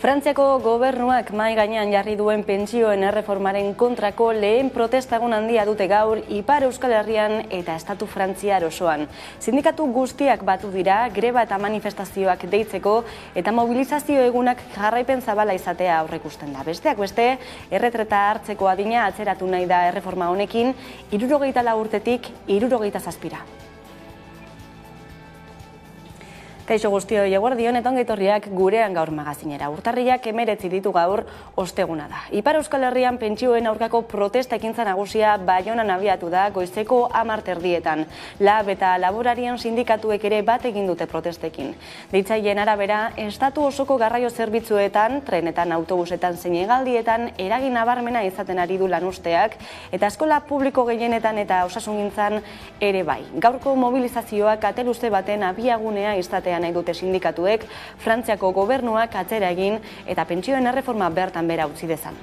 Frantziako gobernuak mahai gainean jarri duen pentsioen erreformaren kontrako lehen protestagun handia dute gaur Ipar Euskal Herrian eta Estatu Frantziar osoan. Sindikatu guztiak batu dira, greba eta manifestazioak deitzeko eta mobilizazio egunak jarraipen zabala izatea aurreikusten da. Besteak beste, erretreta hartzeko adina atzeratu nahi da erreforma honekin, 64 urtetik 67ra. Kaixo guztioi, eguerdion eta ongi etorriak gurean gaur magazinera. Urtarrilak 19 ditu gaur osteguna da. Ipar Euskal Herrian pentsioen aurkako protesta ekintza nagusia Baionan abiatu da goizeko 10:00 Lab eta laborarien sindikatuek ere bat egin dute protestekin. Deitzaileen arabera, estatu osoko garraio zerbitzuetan, trenetan, autobusetan zein hegaldietan eragin nabarmena izaten ari du lanuzteak eta eskola publiko gehienetan eta osasungintzan ere bai. Gaurko mobilizazioak ate luze baten abiagunea izatea nahi dute sindikatuek, Frantziako gobernuak atzera egin eta pentsioen erreforma bertan bera utzi dezan.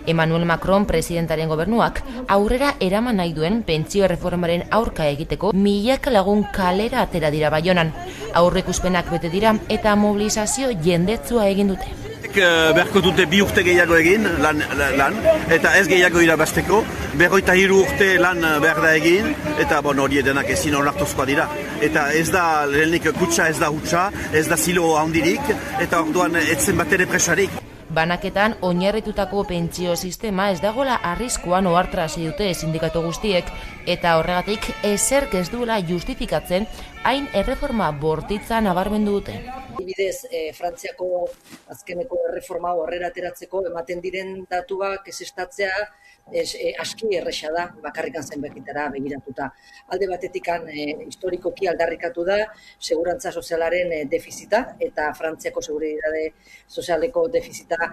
Emmanuel Macron presidentaren gobernuak aurrera eraman nahi duen pentsio erreformaren aurka egiteko milaka lagun kalera atera dira Baionan. Aurreikuspenak bete dira eta mobilizazio jendetsua egin dute. Beharko dute 2 urte gehiago egin lan eta ez gehiago irabazteko, 53 urte lan behar da egin eta hori denak ezin onartuzkoa dira. Eta ez da lehenik kutsa, ez da hutsa, ez da zilo handirik eta orduan etzen bat ere presarik. Banaketan oinarritutako pentsio sistema ez dagoela arriskuan ohartarazi dute sindikatu guztiek eta horregatik ezerk ez duela justifikatzen hain erreforma bortitza nabarmendu dute. Adibidez, Frantziako azkeneko erreforma aurrera ateratzeko ematen diren datuak ezeztatzea aski erresa da, bakarrikan zenbakitara begiratuta. Alde batetikan historikoki aldarrikatu da segurantza sozialaren defizita eta Frantziako seguritate sozialeko defizita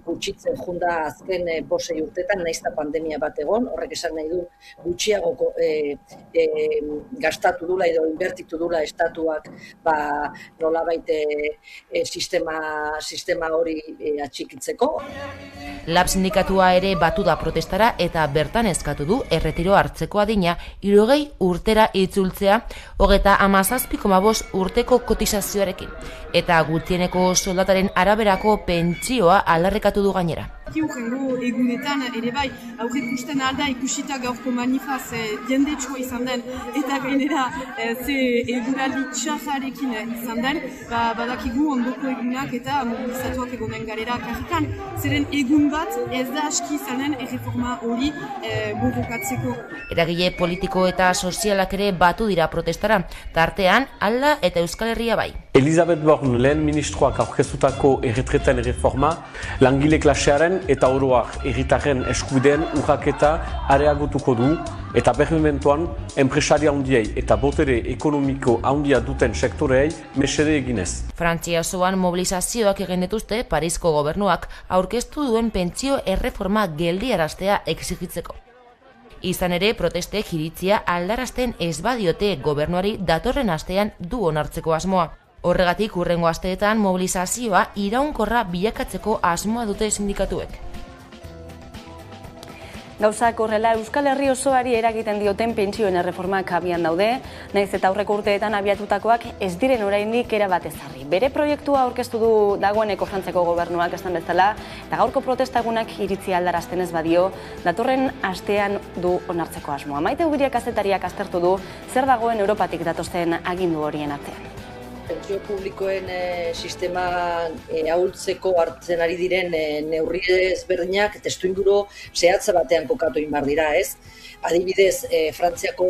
gutxitzen junda azken 5 urtetan, nahiz eta pandemia bat egon, horrek esan nahi du gutxiago gastatu dula edo inbertitu dula estatuak nolabait sistema hori atxikitzeko. Lab sindikatua ere batu da protestara eta bertan eskatu du erretiro hartzeko adina 60 urtera itzultzea 37,5 urteko kotizazioarekin eta gutieneko soldataren araberako pentsioa aldarrikatu du gainera. Hurrengo egunetan ere bai aurreikusten alda ikusita gaurko manifaz jendetsua izan den eta gainera ze eguraldi txarrarekin izan den, badakigu ondoko egunak eta mobilizatuak egonen garera karrikan. Zeren egun bat ez da aski izanen erreforma hori borrokatzeko. Eragile politiko eta sozialak ere batu dira protestara, tartean Alda eta Euskal Herria bai. Elisabeth Born lehen ministroak aurkeztutako erretreten erreforma langile klasearen eta oroak herritarren eskubideen urraketa areagotuko du eta berrimentuan enpresaria handiei eta botere ekonomiko handia duten sektoreei mesede eginez. Frantzia osoan mobilizazioak egin dituzte Parisko gobernuak aurkeztu duen pentsio erreforma geldiaraztea exigitzeko. Izan ere, protestek iritzia aldarazten ez badiote gobernuari datorren astean du onartzeko asmoa. Horregatik hurrengo asteetan mobilizazioa iraunkorra bilakatzeko asmoa dute sindikatuek. Gauzak horrela Euskal Herri osoari eragiten dioten pentsioen erreformak abian daude, nahiz eta aurreko urteetan abiatutakoak ez diren oraindik erabat ezarri. Bere proiektua aurkeztu du dagoeneko Frantziako gobernuak esan bezala, eta gaurko protestagunak iritzia aldarazten ez badio, datorren astean du onartzeko asmoa. Maite Ubiria kazetariak aztertu du zer dagoen Europatik datozen agindu horien atzean. Pentsio publikoen sistema ahultzeko hartzen ari diren neurri ezberdinak testuinguru zehatza batean kokatu egin behar dira, ez? Adibidez, Frantziako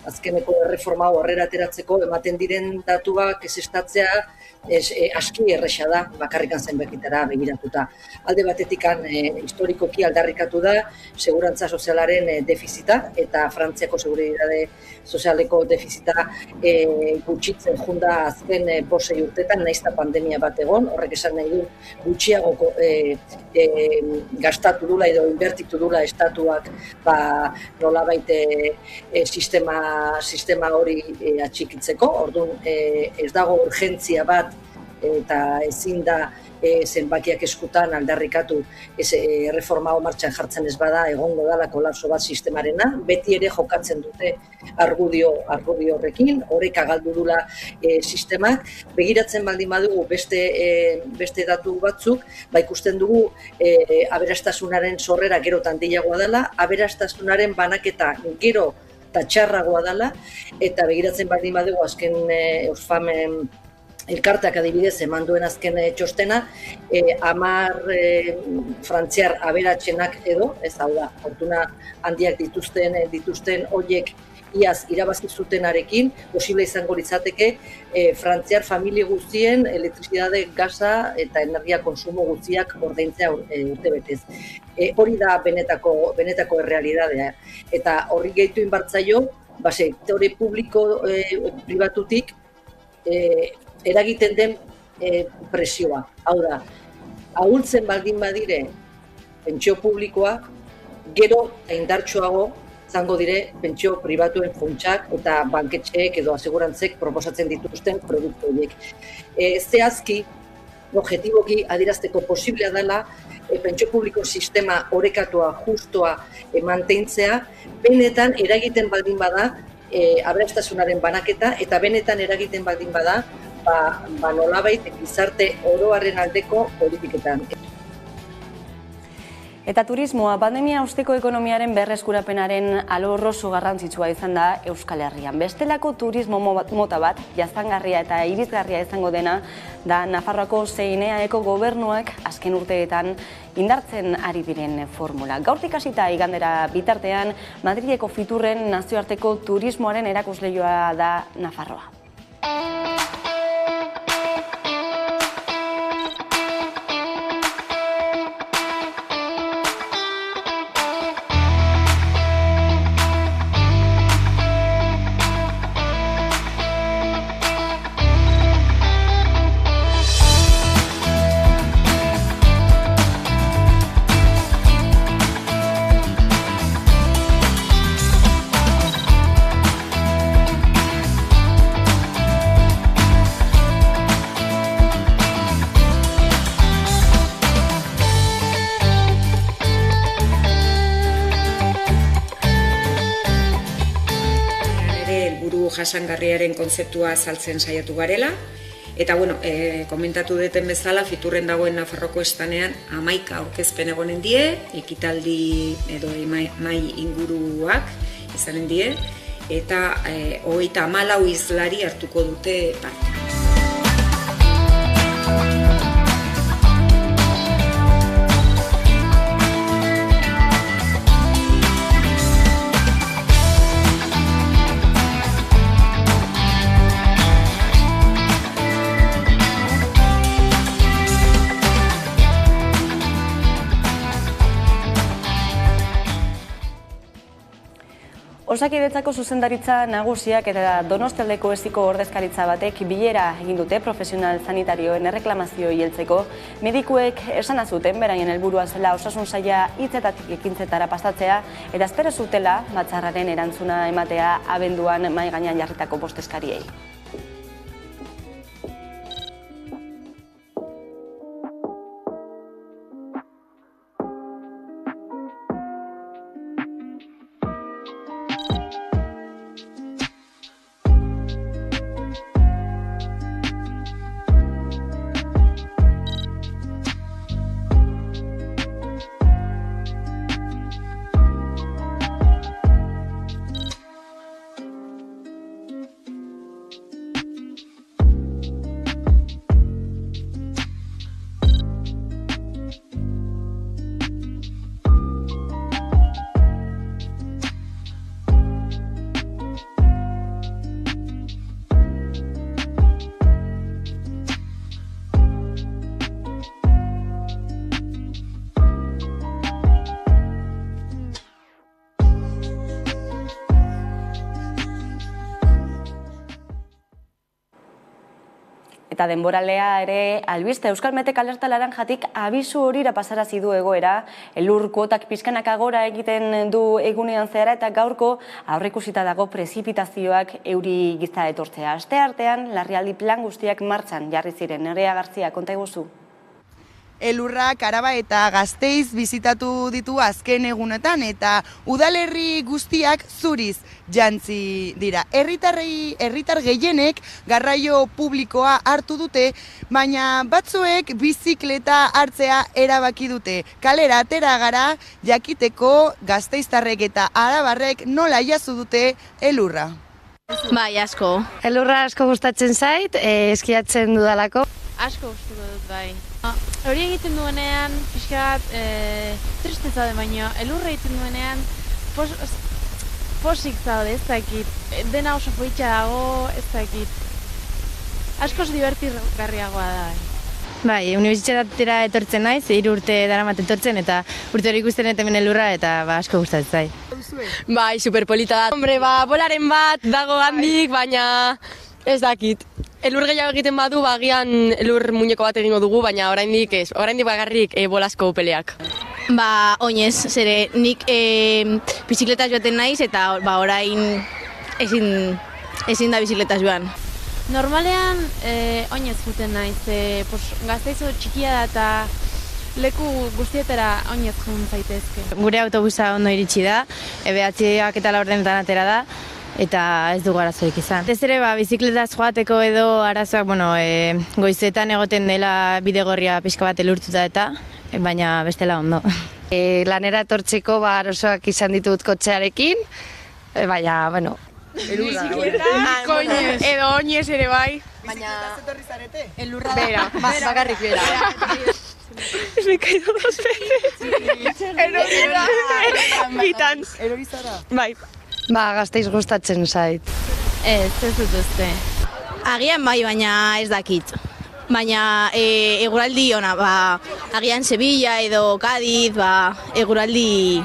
azkeneko erreforma aurrera ateratzeko ematen diren datuak ezeztatzea aski erresa da, bakarrikan zenbakitara begiratuta. Alde batetikan historikoki aldarrikatu da segurantza sozialaren defizita eta Frantziako seguritate sozialeko defizita gutxitzen junda azken 5 urtetan, nahiz eta pandemia bat egon, horrek esan nahi du gutxiago gastatu dula edo inbertitu dula estatuak nolabait sistema hori atxikitzeko. Orduan ez dago urgentzia bat eta ezin da zenbakiak eskutan aldarrikatu erreforma hau martxan jartzen ez bada egongo dela kolapso bat sistemarena, beti ere jokatzen dute argudio horrekin, horrek galdu dula sistemak. Begiratzen baldin badugu beste datu batzuk, ikusten dugu aberastasunaren sorrera gero eta handiagoa dela, aberastasunaren banaketa gero eta txarragoa dela, eta begiratzen baldin badugu azken Oxfam elkarteak adibidez eman duen azken txostena, 10 frantziar aberatsenak edo, ez hau da, fortuna handiak dituzten horiek iaz irabazi zutenarekin, posible izango litzateke frantziar familia guztien elektrizidade, gasa eta energia konsumo guztiak ordaintzea urtebetez. Hori da benetako errealidadea. Eta horri gehitu inbartzaio, sektore publiko pribatutik eragiten den presioa. Hau da, ahultzen baldin badire pentsio publikoa, gero eta indartsuago izango dire pentsio pribatuen funtsak eta banketxeek edo asegurantzek proposatzen dituzten produktu horiek. Zehazki, objektiboki adierazteko posiblea dela pentsio publiko sistema orekatua, justoa mantentzea, benetan eragiten baldin bada aberastasunaren banaketa eta benetan eragiten baldin bada nolabait gizarte oroaren aldeko politiketan. Eta turismoa, pandemia osteko ekonomiaren berreskurapenaren alor oso garrantzitsua izan da Euskal Herrian. Bestelako turismo mota bat, jasangarria eta irisgarria izango dena, da Nafarroako zein EAEko gobernuak azken urteetan indartzen ari diren formula. Gaurtik hasita igandera bitartean, Madrileko Fiturren nazioarteko turismoaren erakusleihoa da Nafarroa. Jasangarriaren kontzeptua azaltzen saiatu garela, eta komentatu duten bezala, Fiturren dagoen Nafarroko estanean 11 aurkezpen egonen die, ekitaldi edo mai inguruak izanen die, eta 34 hizlari hartuko dute parte. Osakidetzako zuzendaritza nagusiak eta Donostialdeko esiko ordezkaritza batek bilera egin dute profesional sanitarioen erreklamazioei heltzeko. Medikuek esana zuten beraien helburua zela osasun saila hitzetatik ekintzetara pasatzea eta espero zutela batzarraren erantzuna ematea abenduan mahai gainean jarritako bost eskariei. Eta denboralea ere albiste Euskalmetek alerta laranjatik abisu horira pasarazi du egoera, elur kuotak pixkanaka gora egiten du egunean zehara eta gaurko aurreikusita dago prezipitazioak euri giza etortzea. Asteartean larrialdi plan guztiak martxan jarri ziren. Nerea Garzia, konta iguzu. Elurrak Araba eta Gasteiz bizitatu ditu azken egunetan eta udalerri guztiak zuriz jantzi dira. Herritar gehienek garraio publikoa hartu dute, baina batzuek bizikleta hartzea erabaki dute. Kalera atera gara jakiteko Gasteiztarrek eta arabarrek nola jaso dute elurra. Bai, asko. Elurra asko gustatzen zait, eskiatzen dudalako. Asko gustuko dut, bai. Hori egiten duenean, pixka bat, triste zaude baino, elurra egiten duenean, posik zaude, ez dakit. Dena oso poitxa dago, ez dakit. Askoz divertirgarriagoa da, bai. Bai, unibertsitatera etortzen naiz, 3 urte daramat etortzen, eta urte hori ikusten hemen elurra, eta asko gustatzen zait. Bai, superpolita da. Hombre, bolaren bat dago handik, baina ez dakit. Elur gehiago egiten badu, agian elur muñeko bat egingo dugu, baina oraindik ez. Oraindik bakarrik bolazko peleak. Oinez, zere nik bizikletaz joaten naiz, eta orain ezin da bizikletaz joan. Normalean, oinez juten naiz, Gasteizo txikia da eta leku guztietara oinez joan zaitezke. Gure autobusa ondo iritsi da, 9:00 eta 4:00 atera da, eta ez dugu arazorik izan. Ez ere, bizikletaz joateko edo arazoak, goizetan egoten dela bidegorria pixka bat elurtuta eta, baina bestela ondo. Lanera etortzeko arazoak izan ditut kotxearekin, baina, Bizikleta, edo oinez ere bai. Baina etorri zarete? Elurra da. Bakarrik bera. Ez me caído 2 veces. Erori zara? Bai. Gasteiz gustatzen zait. Ez dut uste. Agian bai, baina ez dakit. Baina eguraldi ona, agian Sevilla edo Cádiz, eguraldi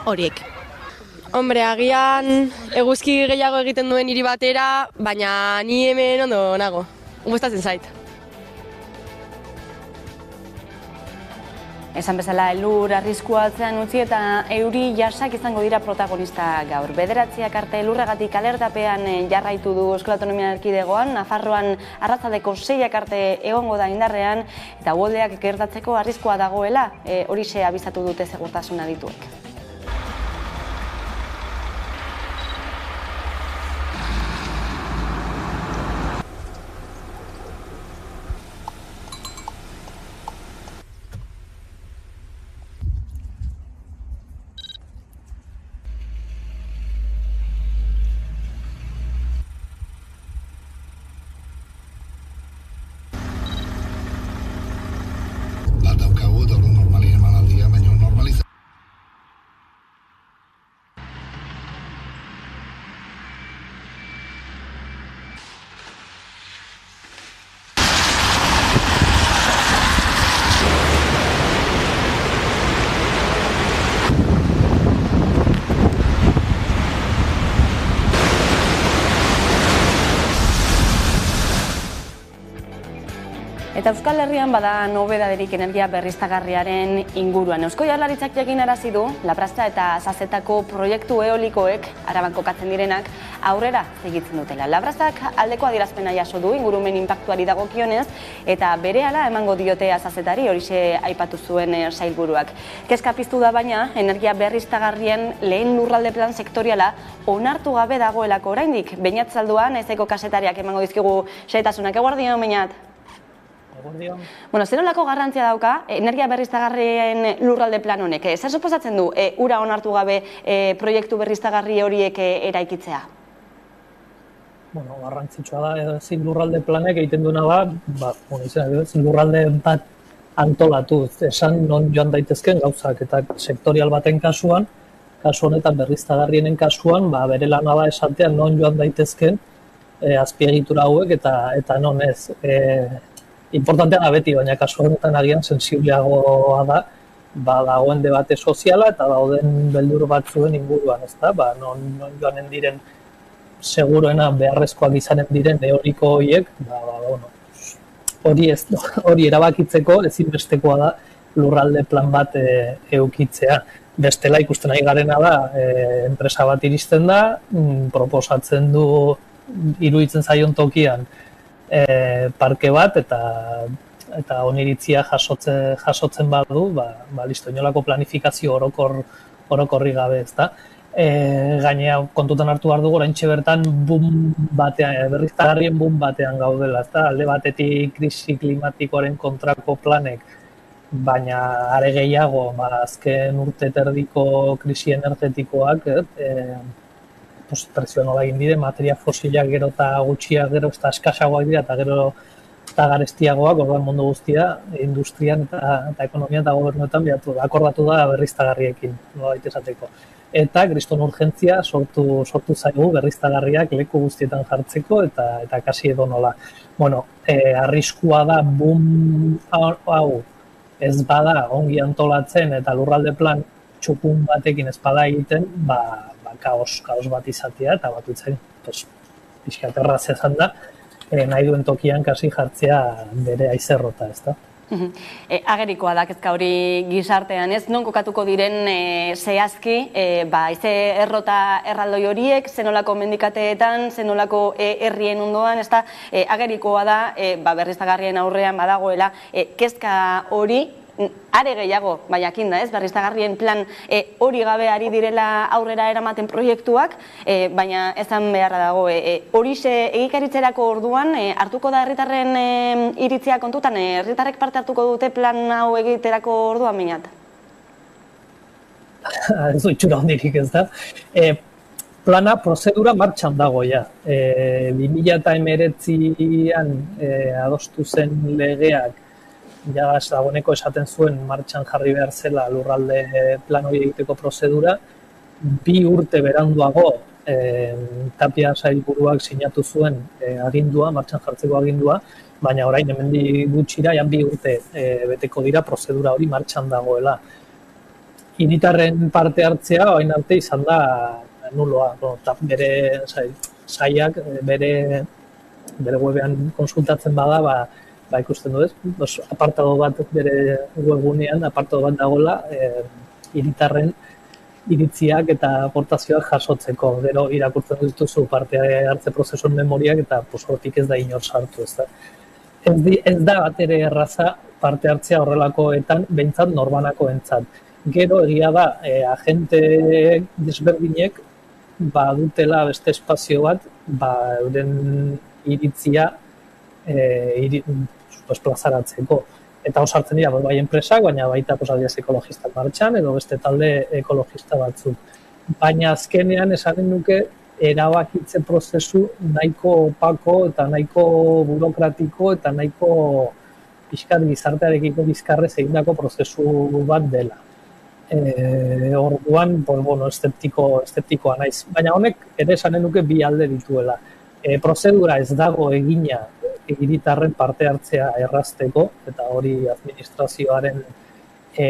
horiek. Hombre, agian eguzki gehiago egiten duen hiri batera, baina ni hemen ondo nago. Gustatzen zait. Esan bezala elur arriskua atzean utzi eta euri jasak izango dira protagonista gaur. 9:00 arte elurragatik alertapean jarraitu du Euskal Autonomia Erkidegoan, Nafarroan arratsaldeko 6 arte egongo da indarrean eta uholdeak gertatzeko arriskua dagoela, horixe abisatu dute segurtasun adituek. Daukagu eta hori normalien emanaldia, baina normaliza. Eta Euskal Herrian bada nobedaderik energia berriztagarriaren inguruan. Eusko Jaurlaritzak jakinarazi du, Labraza eta Sasetako proiektu eolikoek, Araban kokatzen direnak, aurrera segitzen dutela. Labrazak aldeko adierazpena jaso du ingurumen inpaktuari dagokionez eta berehala emango diote Sasetari, horixe aipatu zuen sailburuak. Kezka piztu da baina, energia berriztagarrien lehen lurralde plan sektoriala onartu gabe dagoelako oraindik. Beñat Zalduan, ezeko kasetariak emango dizkigu xehetasunak. Eguardion, Beñat? Zer nolako garrantzia dauka energia berriztagarrien lurralde plan honek? Zer suposatzen du ura onartu gabe proiektu berriztagarri horiek eraikitzea? Garrantzitsua da, ezin lurralde planek egiten duena da, ezin lurralde bat antolatu, esan non joan daitezken gauzak, eta sektorial baten kasuan, kasu honetan berriztagarrienen kasuan, bere lana da esatean non joan daitezken azpiegitura hauek eta non ez. Importantea da beti, baina kasu honetan agian sensibleagoa da, dagoen debate soziala eta dauden beldur batzuen inguruan, ezta? Non joanen diren seguruena beharrezkoak izanen diren eoliko horiek, hori erabakitzeko ezinbestekoa da lurralde plan bat edukitzea. Bestela ikusten ari garena da, enpresa bat iristen da, proposatzen du iruditzen zaion tokian parke bat eta oniritzia jasotzen badu, listo, inolako planifikazio orokorri gabe, ezta. Gainea kontutan hartu behar dugu, oraintxe bertan berriztagarrien boom batean gaudela, ezta. Alde batetik krisi klimatikoaren kontrako planek, baina are gehiago, azken urte terdiko krisi energetikoak, presio nola egin bide, materia fosilak gero eta gutxiak gero eta eskasagoak dira eta gero eta garestiagoak, orduan mundu guztia, industrian eta ekonomian eta gobernuetan akordatu da berriztagarriekin, nolabait esateko. Eta kriston urgentzia sortu zaigu berriztagarriak leku guztietan jartzeko eta kasi edo nola. Bueno, arriskua da boom hau ez bada ongi antolatzen eta lurralde plan txukun batekin ez bada egiten, kaos bat izatea eta batutzen pixkat erraz ezan da, nahi duen tokian kasi jartzea bere aizerrota, ez da. Agerikoa da kezka hori gizartean, ez? Non kokatuko diren zehazki, haize errota erraldoi horiek, zenolako mendikateetan, zenolako herrien ondoan, ez da, agerikoa da, berriztagarrien aurrean badagoela, kezka hori, are gehiago, jakin da, ez, berriztagarrien plan hori gabe ari direla aurrera eramaten proiektuak, baina ezan beharra dago, hori egikaritzerako orduan, hartuko da herritarren iritzia kontutan, herritarrek parte hartuko dute plan hau egiterako orduan minat? Ez du itxura hondirik, ez da. Plana, prozedura martxan dago, ja. 2019an adostu zen legeak dagoeneko esaten zuen martxan jarri behar zela lurralde plan hori egiteko prozedura. 2 urte beranduago Tapia sailburuak sinatu zuen agindua, martxan jartzeko agindua, baina orain hemendik gutxira 2 urte beteko dira prozedura hori martxan dagoela. Hiritarren parte hartzea orain arte izan da nuloa, bere sailak bere webean konsultatzen bada, ikusten du ez, apartado bat bere webgunean, apartado bat dagoela hiritarren iritziak eta aportazioak jasotzeko. Gero irakurtzen dituzu parte hartze prozesuen memoriak eta hortik ez da inor sartu, ez da. Ez da bat ere erraza parte hartzea horrelakoetan, behintzat norbanakoentzat. Gero egia da, agente desberdinek badutela beste espazio bat, euren iritzia plazaratzeko. Eta osartzen dira, bai enpresak, baina baita adibidez ekologistak martxan, edo beste talde ekologista batzuk. Baina azkenean esaten nuke erabakitze prozesu nahiko opako eta nahiko burokratiko eta nahiko pixkat gizartearekiko bizkarrez egindako prozesu bat dela. Orduan, eszeptikoa naiz. Baina honek ere esaten nuke bi alde dituela. Prozedura ez dago egina hiritarren parte hartzea errazteko, eta hori administrazioaren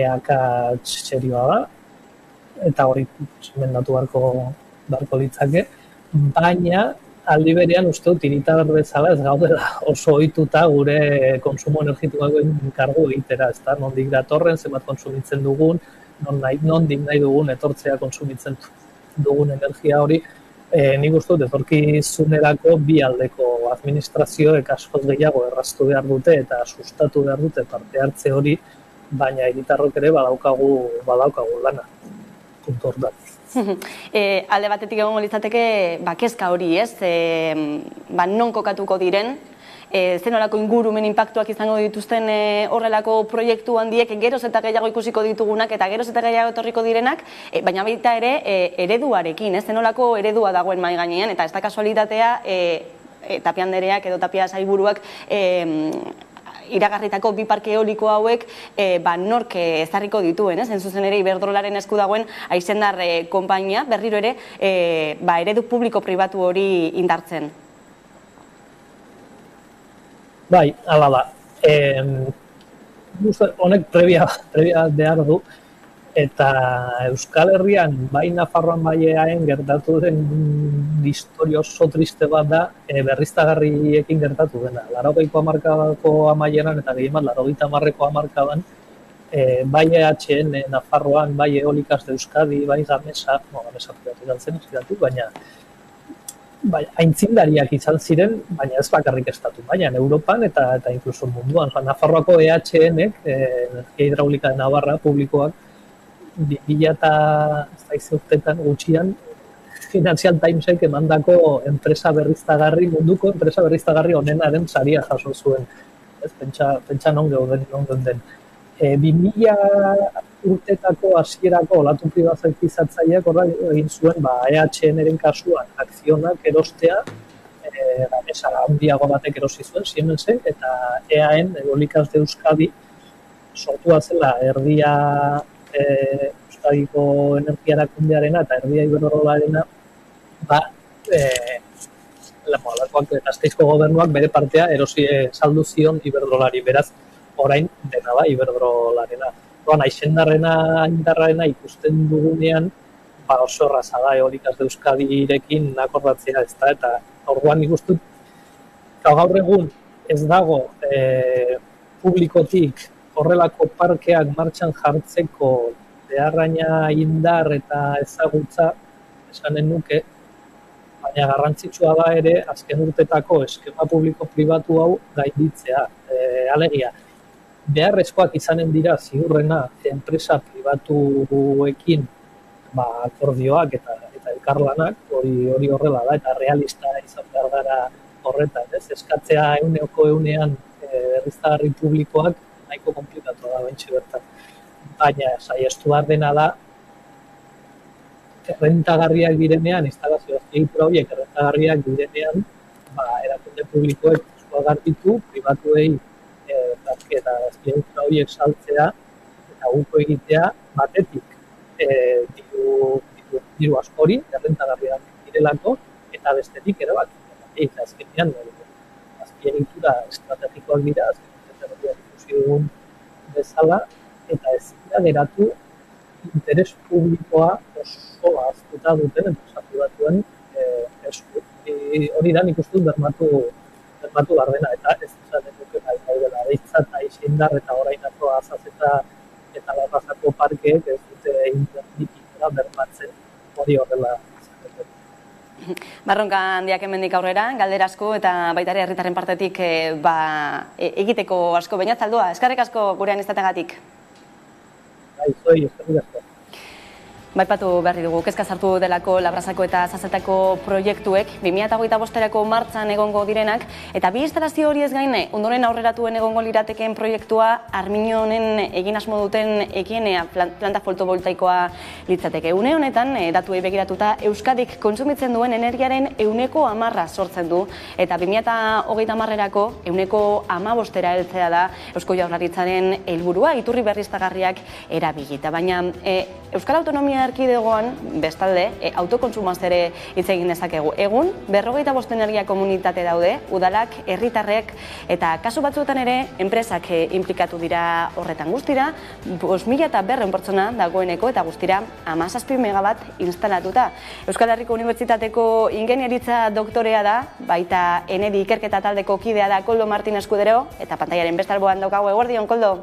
akats serioa da, eta hori mendatu beharko litzake, baina aldi berean uste dut hiritar bezala ez gaudela oso ohituta gure konsumo energetikoaren kargu egitera, ezta, nondik datorren, zenbat kontsumitzen dugun, nondik nahi dugun etortzea kontsumitzen dugun energia hori. Nik uste dut etorkizunerako bi aldeko administrazioek askoz gehiago erraztu behar dute eta sustatu behar dute parte hartze hori, baina hiritarrok ere badaukagu lana. Puntu hor da. Alde batetik egongo litzateke kezka hori, ez? Non kokatuko diren, zenolako ingurumen inpaktuak izango dituzten horrelako proiektu handiek geroz eta gehiago ikusiko ditugunak eta geroz eta gehiago etorriko direnak, baina baita ere ereduarekin, zenolako eredua dagoen mahai gainean, eta ez da kasualitatea Tapia andereak edo Tapia sailburuak iragarritako 2 parke eoliko hauek nork ezarriko dituen, ez? Zuzen ere Iberdrolaren esku dagoen Aizendar konpainia berriro ere eredu publiko-pribatu hori indartzen. Bai, hala da. Honek prebia behar du. Eta Euskal Herrian, bai Nafarroan bai EAen gertatu den historia oso triste bat da berriztagarriekin gertatu dena. 80ko hamarkadako amaieran eta gehien bat 80ko hamarkadan bai EHN Nafarroan, bai Eolikas de Euskadi, bai Gamesa pribatu galtzen eskidatu, baina aintzindariak izan ziren, baina ez bakarrik estatu mailan, Europan eta inkluso munduan. Nafarroako EHN-ek, Energia Hidraulika de Navarra, publikoak, 2000 urtetan gutxian Financial Timesek emandako enpresa berriztagarri, munduko enpresa berriztagarri onenaren saria jaso zuen. Ez pentsa non geuden den. 2000 urtetako hasierako olatu pribatizatzaileak egin zuen EHN-eren kasuan akzionak erostea, Gamesa handiago batek erosi zuen, Siemensen, eta EAen, Eolikas de Euskadi, sortua zela erdia Euskadiko energia erakundearena eta erdia Iberdrolarena, Gasteizko gobernuak bere partea erosi saldu zion Iberdrolari, beraz, orain dena da Iberdrolarena. Aixendarrena ikusten dugunean, oso erraza da Eolikas de Euskadirekin akordatzea, ezta, eta orduan ikustut, gaur egun ez dago publikotik horrelako parkeak martxan jartzeko beharraina indar eta ezagutza esanen nuke, baina garrantzitsua da ere azken urtetako eskema publiko-pribatu hau gainditzea. Alegia, beharrezkoak izanen dira ziurrena enpresa pribatuekin akordioak eta elkarlanak, hori horrela da, eta realista izan behar gara horretan, eskatzea 100% berriztagarri publikoak nahiko komplikatu da bentsi bertan. Baina saiestu behar dena da, errentagarriak direnean, instalazio azpiegitura horiek errentagarriak direnean, erakunde publikoek eskuak garbitu, pribatuei eta azpiegitura horiek saltzea eta guko egitea batetik diru askori, errentagarriak direlako, eta bestetik ere bat. Eta azkenean, azpiegitura estrategikoak dira, azkenean ikusi dugun bezala, eta ez dira geratu interes publikoa oso aztuta duten enpresa pribatuen esku. Hori da nik uste dut bermatu behar dena, eta ez zaten duke nahi daudela. Deitza eta Aixindar eta orainako Azaz eta Larrazako parkeek ez dute internitikera bermatzen hori horrela. Barronka handiak hemendik aurrera, galdera asko eta baita ere herritarren partetik egiteko asko bainatzaldua. Eskerrik asko gurean izategatik. Eskerrik asko. Baipatu berri dugu, kezka sartu delako Labrazako eta Azazetako proiektuek 2025erako martxan egongo direnak, eta bi instalazio hori ez gaine, ondoren aurreratuen egongo liratekeen proiektua Arminonen egin asmo duten ekienea planta fotovoltaikoa litzateke. Une honetan, datuei begiratuta, Euskadik kontsumitzen duen energiaren 10% sortzen du, eta 2030erako 15% heltzea da Eusko Jaurlaritzaren helburua iturri berriztagarriak erabilita. Baina Euskal Autonomia Erkidegoan, bestalde, autokontsumaz ere hitz egin dezakegu. Egun, 55 energia komunitate daude, udalak, herritarrek, eta kasu batzuetan ere, enpresak inplikatu dira horretan guztira, 5.200 pertsona dagoeneko eta guztira 17 megabat instalatuta. Euskal Herriko Unibertsitateko ingenieritza doktorea da, baita Enedi ikerketa taldeko kidea da Koldo Martin Eskudero, eta pantailaren bestalboan daukagu. Eguerdion, Koldo?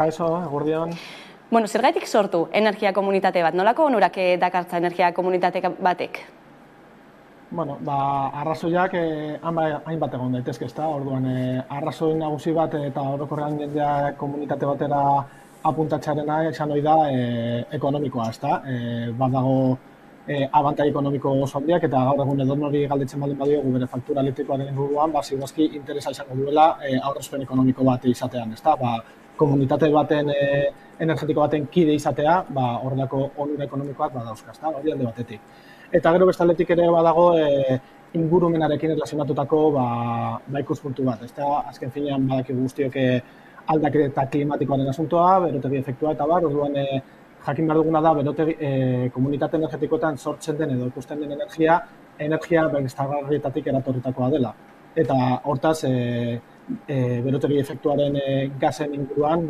Kaixo, eguerdion. Zergaitik sortu energia komunitate bat? Nolako onurak dakartza energia komunitate batek? Arrazoiak hainbat egon daitezke, ezta? Orduan, arrazoi nagusi bat eta orokorrean jendea komunitate batera apuntatzearena esan ohi da ekonomikoa, ezta? Bat dago abantai ekonomiko oso handiak eta gaur egun edonori galdetzen baldin badiogu bere faktura elektrikoaren inguruan, ziurgazki interesa izango duela aurrezpen ekonomiko bat izatean, ezta? Komunitate baten, energetiko baten kide izatea, horrelako onura ekonomikoak badauzka, hori alde batetik. Eta gero bestaldetik ere badago ingurumenarekin erlazionatutako ikuspuntu bat. Azken finean badakigu guztiok aldaketa klimatikoaren asuntoa, berotegi efektua eta orduan jakin behar duguna da komunitate energetikoetan sortzen den edo ikusten den energia berriztagarrietatik eratorritakoa dela. Eta hortaz, berotegi efektuaren gazen inguruan,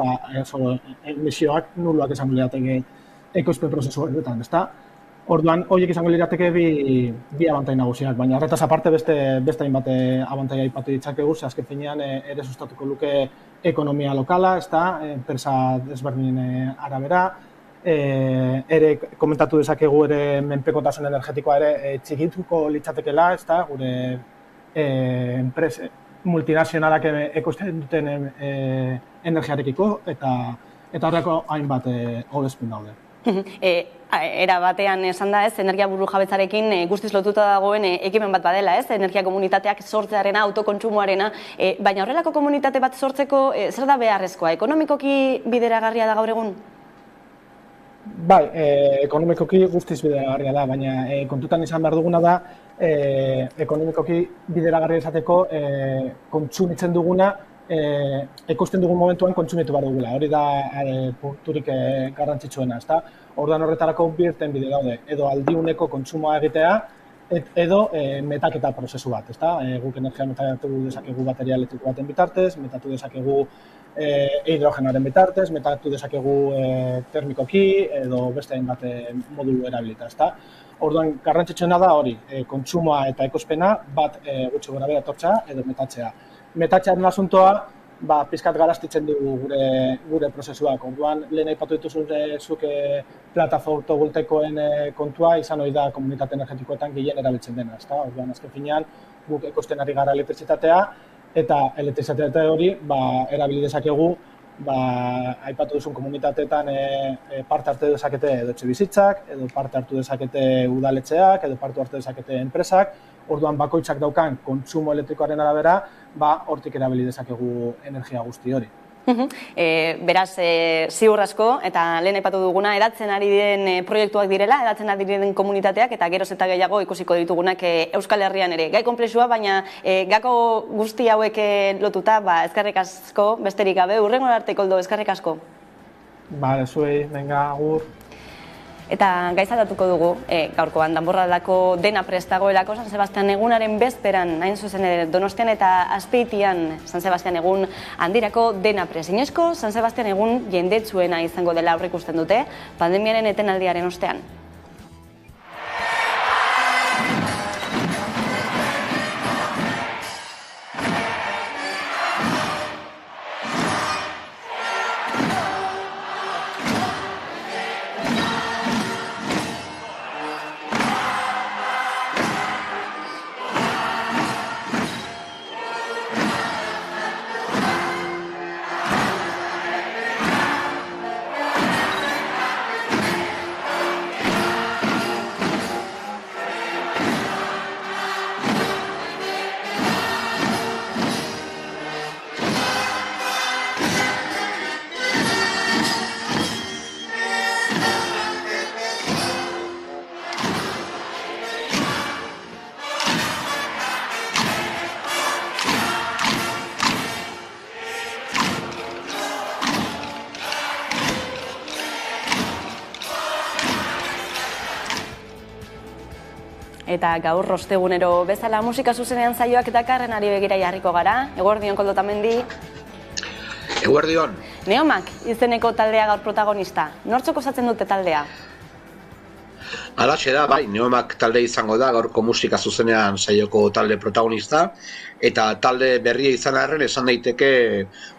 emisioak nuluak izango lirateke ekoizpen prozesu horretan, ezta? Orduan, horiek izango lirateke bi abantai nagusiak, baina horretaz aparte beste hainbat abantai aipatu ditzakegu, ze azken finean ere sustatuko luke ekonomia lokala, ezta? Enpresa desberdinen arabera, ere komentatu dezakegu ere menpekotasun energetikoa ere txikituko litzatekela, ezta? Gure enpresa multinazionalak ekoizten duten energiarekiko eta horreko hainbat hobezpun daude. Era batean esan da, energia burujabetzarekin guztiz lotuta dagoen ekimen bat badela, energia komunitateak sortzearena, autokontsumoarena, baina horrelako komunitate bat sortzeko zer da beharrezkoa? Ekonomikoki bideragarria da gaur egun? Bai, ekonomikoki guztiz bideragarria da, baina kontutan izan behar duguna da, ekonomikoki bideragarria izateko kontsumitzen duguna, ekoizten dugun momentuan kontsumitu behar dugula. Hori da punturik garrantzitsuena, ezta? Orduan horretarako bi irtenbide daude, edo aldiuneko kontsumoa egitea, edo metaketa prozesu bat, ezta? Guk energia metatu dezakegu bateria elektriko baten bitartez, metatu dezakegu hidrogenaren bitartez, metatu dezakegu termikoki, edo beste hainbat modulu erabilita, ezta? Orduan garrantzitsuena da hori, kontsumoa eta ekoizpena bat gutxi gorabehera etortzea edo metatzea. Metatzearen asuntoa, pizkat garaztitzen dugu gure prozesuak. Orduan, lehen aipatu dituzun zuk plata fotovoltaikoen kontua izan ohi da komunitate energetikoetan gehien erabiltzen dena, ezta? Orduan, azken finean, guk ekoizten ari gara elektrizitatea, eta elektrizitate hori erabili dezakegu, aipatu duzun komunitateetan parte hartu dezakete edo etxebizitzak, edo parte hartu dezakete udaletxeak, edo parte hartu dezakete enpresak. Orduan bakoitzak daukan kontsumo elektrikoaren arabera, hortik erabili dezakegu energia guzti hori. Beraz, ziur asko, eta lehen aipatu duguna, edatzen ari diren proiektuak direla, edatzen ari diren komunitateak, eta geroz eta gehiago ikusiko ditugunak Euskal Herrian ere. Gai konplexua, baina gako guzti hauek lotuta, eskerrik asko, besterik gabe, hurrengo arte Koldo, eskerrik asko. Bale, zuei, venga, agur. Eta gaizatatuko dugu, gaurkoan Danborradako dena prestagoelako San Sebastian egunaren bezperan, hain zuzen Donostian eta Azpeitian San Sebastian egun handirako dena prest. Inoizko San Sebastian egun jendetsuena izango dela aurreikusten dute, pandemiaren etenaldiaren ostean. Eta gaur ostegunero bezala musika zuzenean saioak dakarren ari begira jarriko gara. Eguerdion, Koldo Otamendi. Eguerdion. Neomak izeneko taldea gaur protagonista. Nortzuk osatzen dute taldea? Halaxe da, bai, Neomak talde izango da gaurko musika zuzenean saioko talde protagonista, eta talde berria izan arren esan daiteke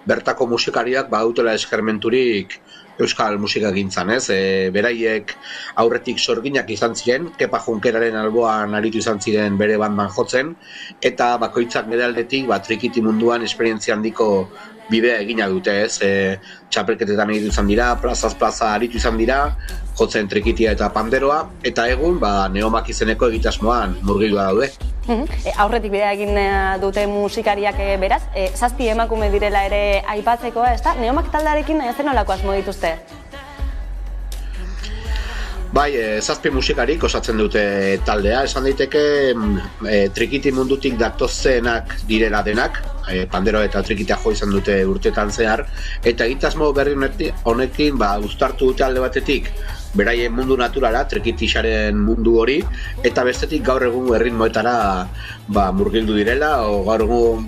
bertako musikariak badutela eskermenturik euskal musika gintzan, ez? Beraiek aurretik sorginak izan ziren, Kepa Junkeraren alboan aritu izan ziren bere bandan jotzen, eta bakoitzak bere aldetik trikiti munduan esperientzia handiko bidea egina dute, ez? Txapelketetan aritu izan dira, plazaz plaza aritu izan dira, jotzen trikitia eta panderoa, eta egun Neomak izeneko egitasmoan murgildua daude. Aurretik bidea egin dute musikariak beraz, 7 emakume direla ere aipatzekoa, ezta? Neomak taldearekin zen nolako asmo dituzte? Bai, 7 musikarik osatzen dute taldea, esan daiteke trikiti mundutik datozenak direla denak, pandero eta trikitea jo izan dute urtetan zehar, eta egitasmo berri honekin uztartu dute alde batetik beraien mundu naturala, trikitixaren mundu hori, eta bestetik gaur egun erritmoetara murgildu direla, gaur egun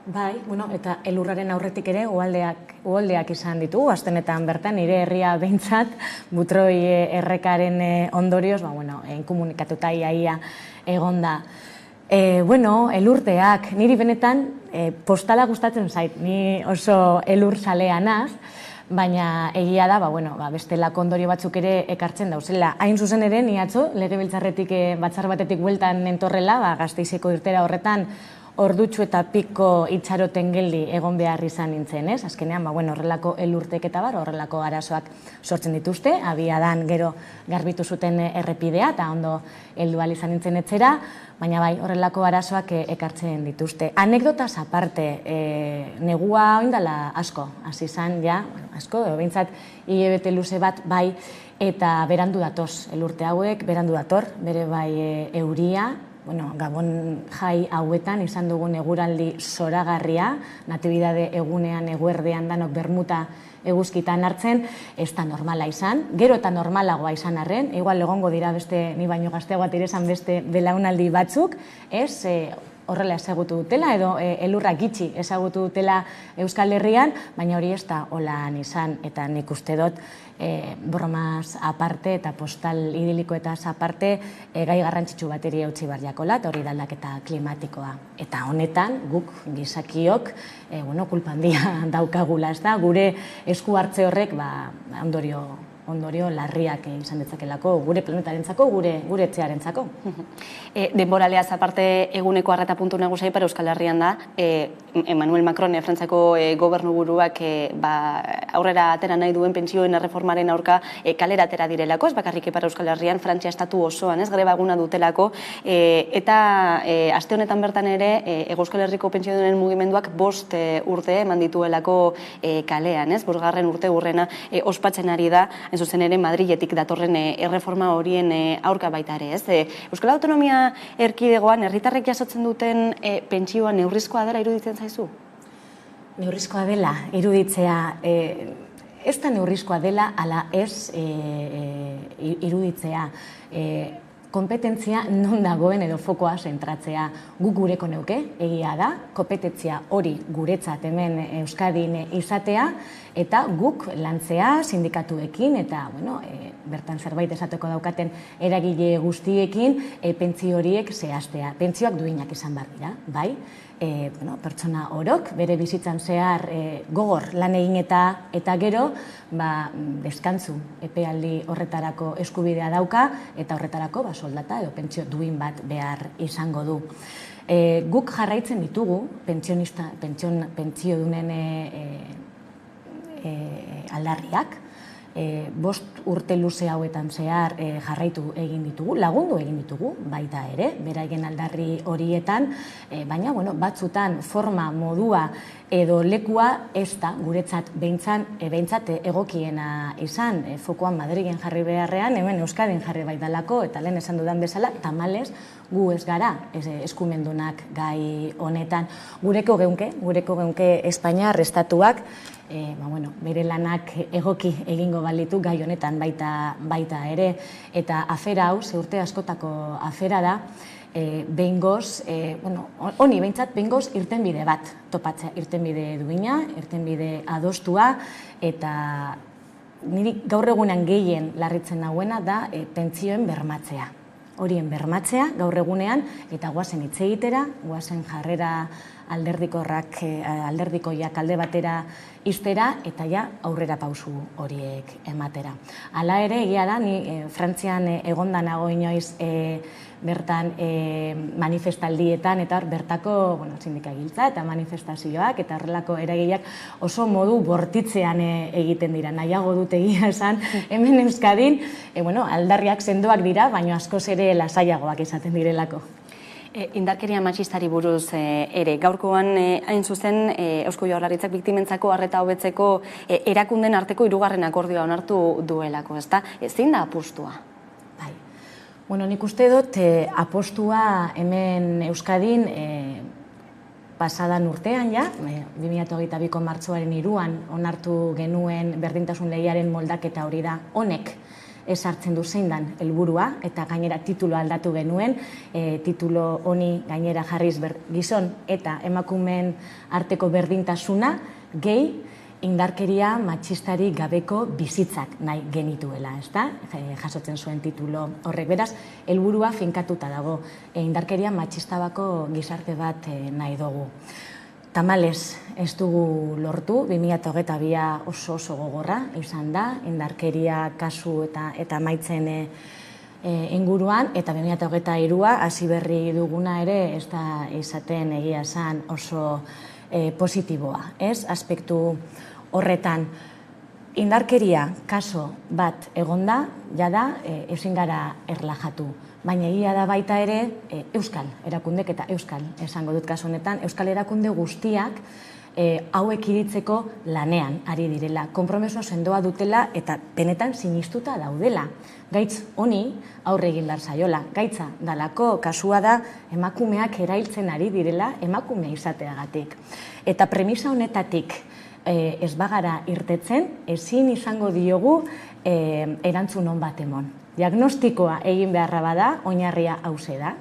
Bai, eta elurraren aurretik ere uholdeak izan ditugu, astenetan bertan, nire herria behintzat, Butroi errekaren ondorioz, inkomunikatuta iaia egonda. Elurteak, niri benetan postala gustatzen zait, ni oso elur zalea naz, baina egia da, bestelako ondorio batzuk ere ekartzen dauzela. Hain zuzen ere, ni atzo, legebiltzarretik batzar batetik bueltan entorrela, Gasteizeko irtera horretan, ordutxu eta piko itxaroten geldi egon behar izan nintzen, ez? Azkenean, horrelako elurtek eta horrelako arazoak sortzen dituzte, abiadan gero garbitu zuten errepidea eta ondo heldu ahal izan nintzen etzera, baina bai, horrelako arazoak ekartzen dituzte. Anekdotaz aparte, negua oindala asko, hasi izan, asko, behintzat hilabete luze bat bai, eta berandu datoz, elurte hauek, berandu dator, bere bai euria, Gabon jai hauetan izan dugun eguraldi zoragarria, natibidade egunean, eguerdean danok bermuta eguzkitan hartzen, ez da normala izan, gero eta normalagoa izan arren, igual egongo dira beste, ni baino gazteagoa direzan beste belaunaldi batzuk, ez, horrela ezagutu dutela, edo elurra gitxi ezagutu dutela Euskal Herrian, baina hori ez da holan izan, eta nik uste dut bromaz aparte eta postal idilikoetaz aparte gai garrantzitsu bateri eutxi barriakola, eta hori da aldaketa klimatikoa. Eta honetan, guk gizakiok, kulpa handia daukagula, ez da, gure esku hartze horrek ondorio larriak izan ditzakelako, gure planetarentzako, gure etxearentzako. Denboraleaz aparte eguneko arreta puntu nagusia Ipar Euskal Herrian da, Emmanuel Macron, Frantziako gobernuburuak aurrera atera nahi duen pentsioen erreformaren aurka kalera atera direlako, ez bakarrik Ipar Euskal Herrian, Frantzia estatu osoan, ez greba eguna dutelako, eta aste honetan bertan ere, Euskal Herriko pentsioen mugimenduak 5 urte eman dituelako kalean, ez? 5. urte urrena ospatzen ari da, zuzen ere Madriletik datorren erreforma horien aurka baita ere, ez? Euskal Autonomia Erkidegoan herritarrek jasotzen duten pentsioa neurrizkoa dela iruditzen zaizu? Neurrizkoa dela iruditzea, ez da neurrizkoa dela ala ez iruditzea. Kompetentzia non dagoen edo fokoa zentratzea guk gureko neuke, egia da, kompetentzia hori guretzat hemen Euskadin izatea, eta guk lantzea sindikatuekin eta bertan zerbait esateko daukaten eragile guztiekin pentsio horiek zehaztea. Pentsioak duinak izan behar dira, bai? Pertsona orok, bere bizitzan zehar gogor lan egin eta gero deskantzu epealdi horretarako eskubidea dauka eta horretarako soldata edo pentsio duin bat behar izango du. Guk jarraitzen ditugu pentsio dunen aldarriak, 5 urte luze hauetan zehar jarraitu egin ditugu, lagundu egin ditugu, baita ere, beraien aldarri horietan, baina batzutan forma, modua edo lekua ez da guretzat behintzat egokiena izan, fokoan Madrilen jarri beharrean, hemen Euskadin jarri baidalako, eta lehen esan dudan bezala, tamalez gu ez gara eskumendunak gai honetan. Gureko geunke Espainiar estatuak bere lanak egoki egingo balitu gai honetan baita ere, eta afera hau, urte askotako afera da, behingoz, honi behintzat behingoz irtenbide bat topatzea, irtenbide duina, irtenbide adostua, eta niri gaur egunean gehien larritzen nauena da pentsioen bermatzea. Horien bermatzea gaur egunean, eta guazen hitz egitera, guazen jarrera alderdikoiak alde batera iztera, eta aurrera pausu horiek ematera. Hala ere, egia da, ni Frantzian egonda nago inoiz bertan manifestaldietan, eta bertako sindikagiltza eta manifestazioak, eta horrelako eragileak oso modu bortitzean egiten dira. Nahiago dut egia esan, hemen Euskadin, aldarriak sendoak dira, baina askoz ere lasaiagoak izaten direlako. Indarkeria matxistari buruz ere, gaurkoan hain zuzen Eusko Jaurlaritzak biktimentzako arreta hobetzeko erakunden arteko 3. akordioa onartu duelako, ezta? Zein da apustua? Bai. Nik uste dut apustua hemen Euskadin pasadan urtean 2022ko martxoaren 3an onartu genuen berdintasun legearen moldaketa hori da honek esartzen du zein dan helburua eta gainera titulo aldatu genuen, titulo honi gainera jarriz gizon eta emakumeen arteko berdintasuna, gehi, indarkeria matxistari gabeko bizitzak nahi genituela, ezta? Jasotzen zuen titulo horrek. Beraz, helburua finkatuta dago, indarkeria matxistabako gizarte bat nahi dugu. Tamalez, ez dugu lortu, 2022 oso gogorra izan da, indarkeria kasu eta maitzen inguruan, eta 2023 hasi berri duguna ere, ez da izaten egia esan oso positiboa, ez? Aspektu horretan, indarkeria kaso bat egonda, jada, ezin gara erlajatu. Baina egia da baita ere, euskal erakundek eta euskal esango dut kasu honetan, euskal erakunde guztiak hauek iritzeko lanean ari direla. Konpromeso sendoa dutela eta benetan sinistuta daudela. Gaitz honi aurre egin behar zaiola. Gaitza dalako kasua da emakumeak erailtzen ari direla emakume izateagatik. Eta premisa honetatik ez bagara irtetzen, ezin izango diogu erantzun on bat emon. Diagnostikoa egin beharra bada, oinarria hauze da,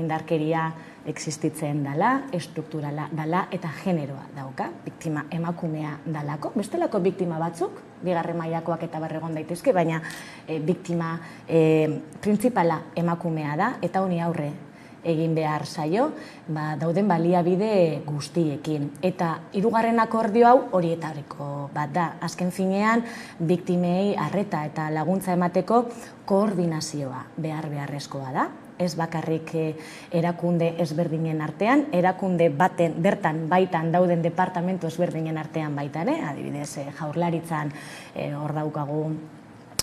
indarkeria existitzen dala, estrukturala dala eta generoa dauka, biktima emakumea dalako. Bestelako biktima batzuk, bigarren mailakoak eta barregon daitezke, baina biktima printzipala emakumea da eta honi aurre egin behar zaio, dauden baliabide guztiekin. Eta hirugarren akordio hau horietariko bat da. Azken finean, biktimei arreta eta laguntza emateko koordinazioa beharrezkoa da. Ez bakarrik erakunde ezberdinen artean, erakunde baten bertan baitan dauden departamentu ezberdinen artean baita ere, adibidez Jaurlaritzan hor daukagu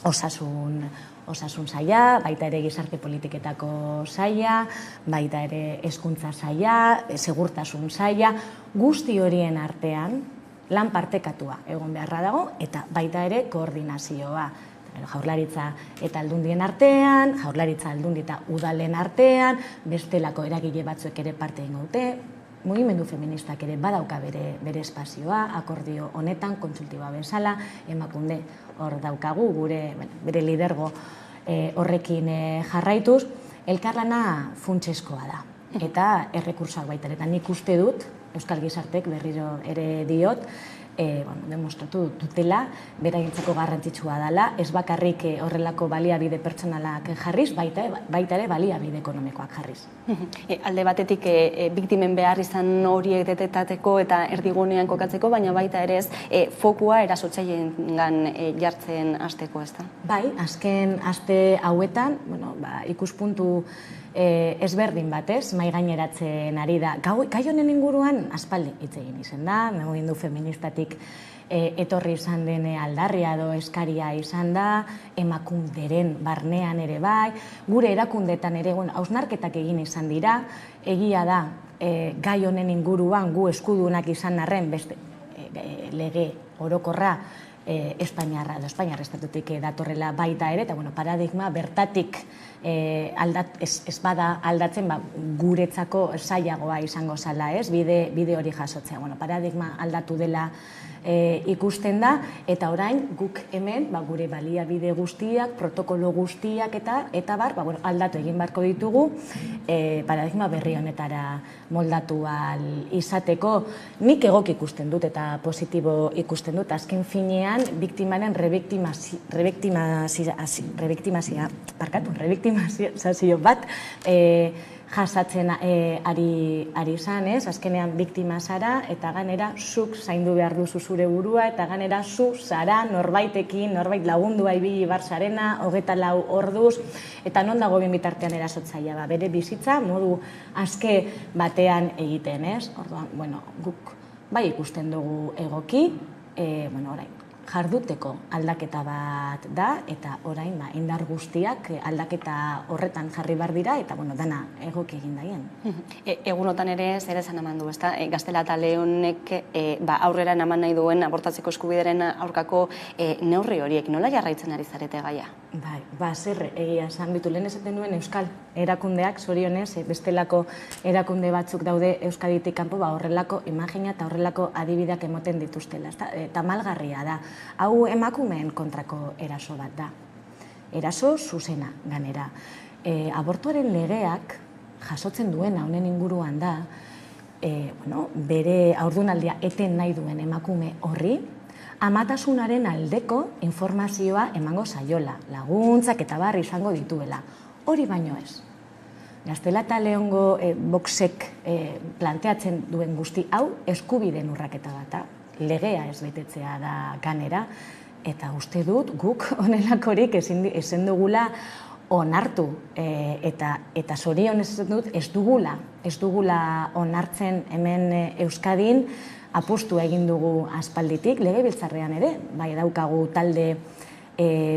osasun saila, baita ere gizarte politiketako saila, baita ere hezkuntza saila, segurtasun saila, guzti horien artean lan partekatua egon beharra dago eta baita ere koordinazioa. Jaurlaritza eta aldundien artean, Jaurlaritza aldundi eta udalen artean, bestelako eragile batzuek ere parte egin dute, mugimendu feministak ere badauka bere espazioa, akordio honetan, kontsultiboa bezala, emakunde hor daukagu, bere lidergo horrekin jarraituz, elkarlana funtseskoa da. Eta errekursoak baita, eta nik uste dut, Euskal Gizartek berriro ere diot, demostratu dutela, beraintzako garrantzitsua dela, ez bakarrik horrelako baliabide pertsonalak jarriz, baita ere baliabide ekonomikoak jarriz. Alde batetik biktimen behar izan horiek detektateko eta erdigunean kokatzeko, baina baita ere ez fokua erasotzaileen jartzen hasteko, ez da? Bai, azken aste hauetan, ikuspuntu ezberdin batez, mai gaineratzen ari da. Gai honen inguruan aspaldi hitz egin izan da, mugimendu feministatik etorri izan den aldarria edo eskaria izan da, emakunderen barnean ere bai, gure erakundetan ere hausnarketak egin izan dira, egia da gai honen inguruan gu eskudunak izan arren beste lege orokorra Espainiar estatutik datorrela baita ere, eta paradigma bertatik ez bada aldatzen guretzako zailagoa izango zala, bide hori jasotzea. Paradigma aldatu dela ikusten da, eta orain guk hemen gure baliabide guztiak, protokolo guztiak eta aldatu egin beharko ditugu paradigma berri honetara moldatu izateko. Nik egok ikusten dut eta positibo ikusten dut, azken finean biktimaren rebiktimazio bat jasatzen ari izan, azkenean biktima zara eta ganera zuk zaindu behar duzu zure burua eta ganera zu zara norbaitekin, norbait lagundua ibili bar zarena, 24 orduz, eta non dago bien bitartean erasotzailea, bere bizitza modu aske batean egiten, Orduan, guk bai ikusten dugu egoki, orain jarduteko aldaketa bat da, eta orain indar guztiak aldaketa horretan jarri behar dira, eta dana egoki egin daien. Egunotan ere zer esan eman du, ezta? Gaztela eta Leonek aurrera eman nahi duen abortatzeko eskubideren aurkako neurri horiek, nola jarraitzen ari zarete gaia? Zer egia esan bitu, lehen esaten duen Euskal erakundeak, zorionez, bestelako erakunde batzuk daude Euskaditik kanpo, horrelako imagina eta horrelako adibideak emoten dituztela, eta malgarria da. Hau emakumeen kontrako eraso bat da. eraso zuzena ganera. Abortuaren legeak jasotzen duena honen inguruan da, bere haurdunaldia eten nahi duen emakume horri, amatasunaren aldeko informazioa emango zaiola, laguntzak eta barri izango dituela. Hori baino ez. Gaztela eta Leongo boxek planteatzen duen guzti hau eskubideen urraketa bata, legea ez betetzea da ganera, eta uste dut guk honelakorik ezin dugula onartu, eta zorion ez dugula onartzen hemen Euskadin apustu egin dugu aspalditik, legebiltzarrean ere, bai daukagu talde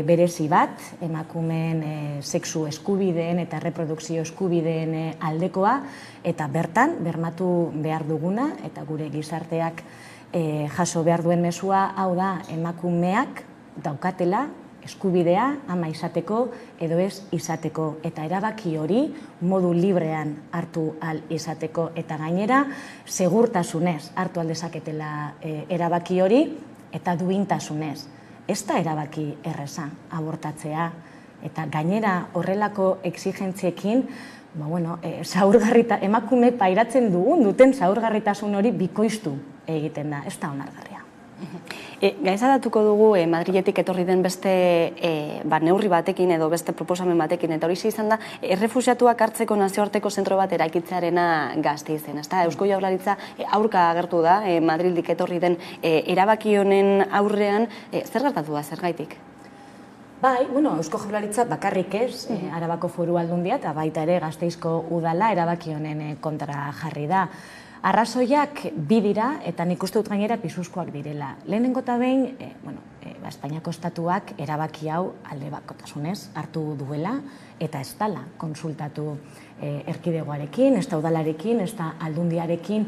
berezi bat, emakumeen sexu eskubideen eta reprodukzio eskubideen aldekoa, eta bertan bermatu behar duguna, eta gure gizarteak jaso behar duen mezua, hau da, emakumeak daukatela eskubidea ama izateko edo ez izateko, eta erabaki hori modu librean hartu al izateko, eta gainera segurtasunez hartu aldezaketela erabaki hori, eta duintasunez. Ez da erabaki erreza abortatzea, eta gainera horrelako exigentziekin emakume pairatzen duten zaurgarritasun hori bikoiztu egiten da, ez da onargarria. Gaizadatuko dugu Madriletik etorri den beste neurri batekin edo beste proposamen batekin, eta hori izan da errefuxiatuak hartzeko nazioarteko zentro bat eraikitzearena Gasteizen. Eusko Jaurlaritza aurka agertu da Madriletik etorri den erabaki honen aurrean, zer gertatu da, zergaitik? Bai, Eusko Jaurlaritza bakarrik ez, Arabako Foru Aldundia eta baita ere Gasteizko udala erabaki honen kontra jarri da. Arrazoiak bi dira, eta nik uste dut gainera pisuzkoak direla. Lehenengo eta behin, Espainiako estatuak erabaki hau alde bakotasunez hartu duela, eta ez dela konsultatu erkidegoarekin, ez da udalarekin, ez da aldundiarekin,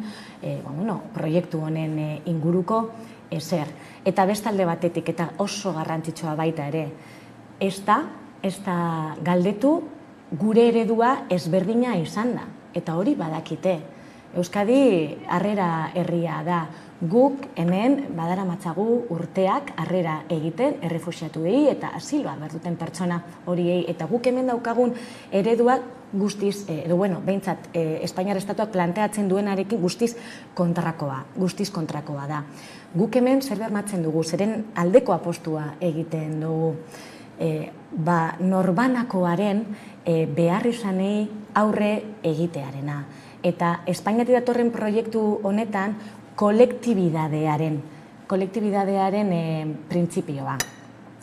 proiektu honen inguruko ezer. Eta bestalde batetik, eta oso garrantzitsua baita ere, ez da galdetu gure eredua ezberdina izan da, eta hori badakite. Euskadi harrera herria da. Guk hemen badaramatzagu urteak harrera egiten errefuxiatuei eta asiloa behar duten pertsona horiei, eta guk hemen daukagun ereduak guztiz, behintzat Espainiar Estatuak planteatzen duenarekin guztiz kontrakoa da. Guk hemen zer bermatzen dugu, zeren aldeko apostua egiten dugu, norbanakoaren beharrizanei aurre egitearena. Eta Espainiatik datorren proiektu honetan kolektibidadearen printzipioa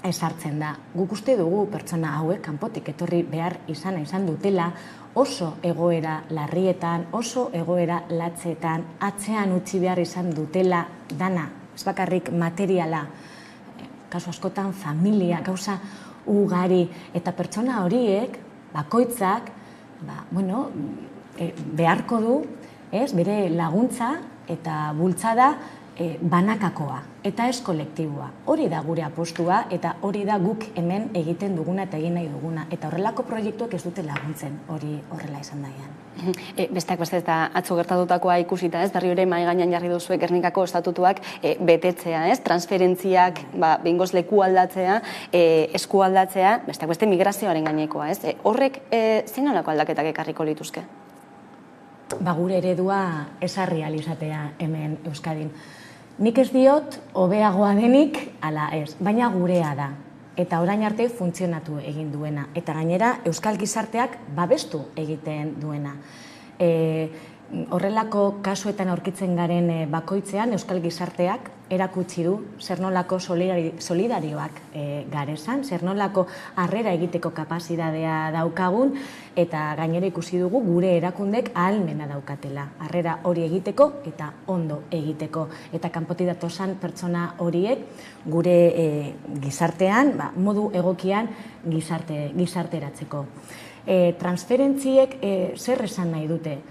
ezartzen da. Guk uste dugu pertsona hauek kanpotik etorri behar izan dutela oso egoera larrietan, oso egoera latzetan, atzean utzi behar izan dutela dana, ez bakarrik materiala, kasu askotan familia, gauza ugari, eta pertsona horiek, bakoitzak, beharko du, bere laguntza eta bultzada banakakoa, eta ez kolektiboa. Hori da gure apostua, eta hori da guk hemen egiten duguna eta egin nahi duguna. Eta horrelako proiektuak ez dute laguntzen, hori horrela izan dahian. Besteak beste eta atzo gertatutakoa ikusita, berri hori mahai gainean jarri duzu Gernikako estatutuak betetzea, transferentziak behingoz leku aldatzea, esku aldatzea, besteak beste migrazioaren gainekoa. Horrek zein nolako aldaketak ekarriko lituzke? Gure eredua ezarri alizatea hemen Euskadin. Nik ez diot hobeagoa denik ala ez, baina gurea da. Eta orain arte funtzionatu egin duena. Eta gainera Euskal Gizarteak babestu egiten duena. Horrelako kasuetan aurkitzen garen bakoitzean Euskal Gizarteak erakutsi du zer nolako solidarioak garezan, zer nolako harrera egiteko kapazitatea daukagun, eta gainera ikusi dugu gure erakundek ahalmena daukatela, harrera hori egiteko eta ondo egiteko. Eta kanpotik datozen pertsona horiek gure gizartean modu egokian gizarteratzeko. Transferentziek zer esan nahi dute?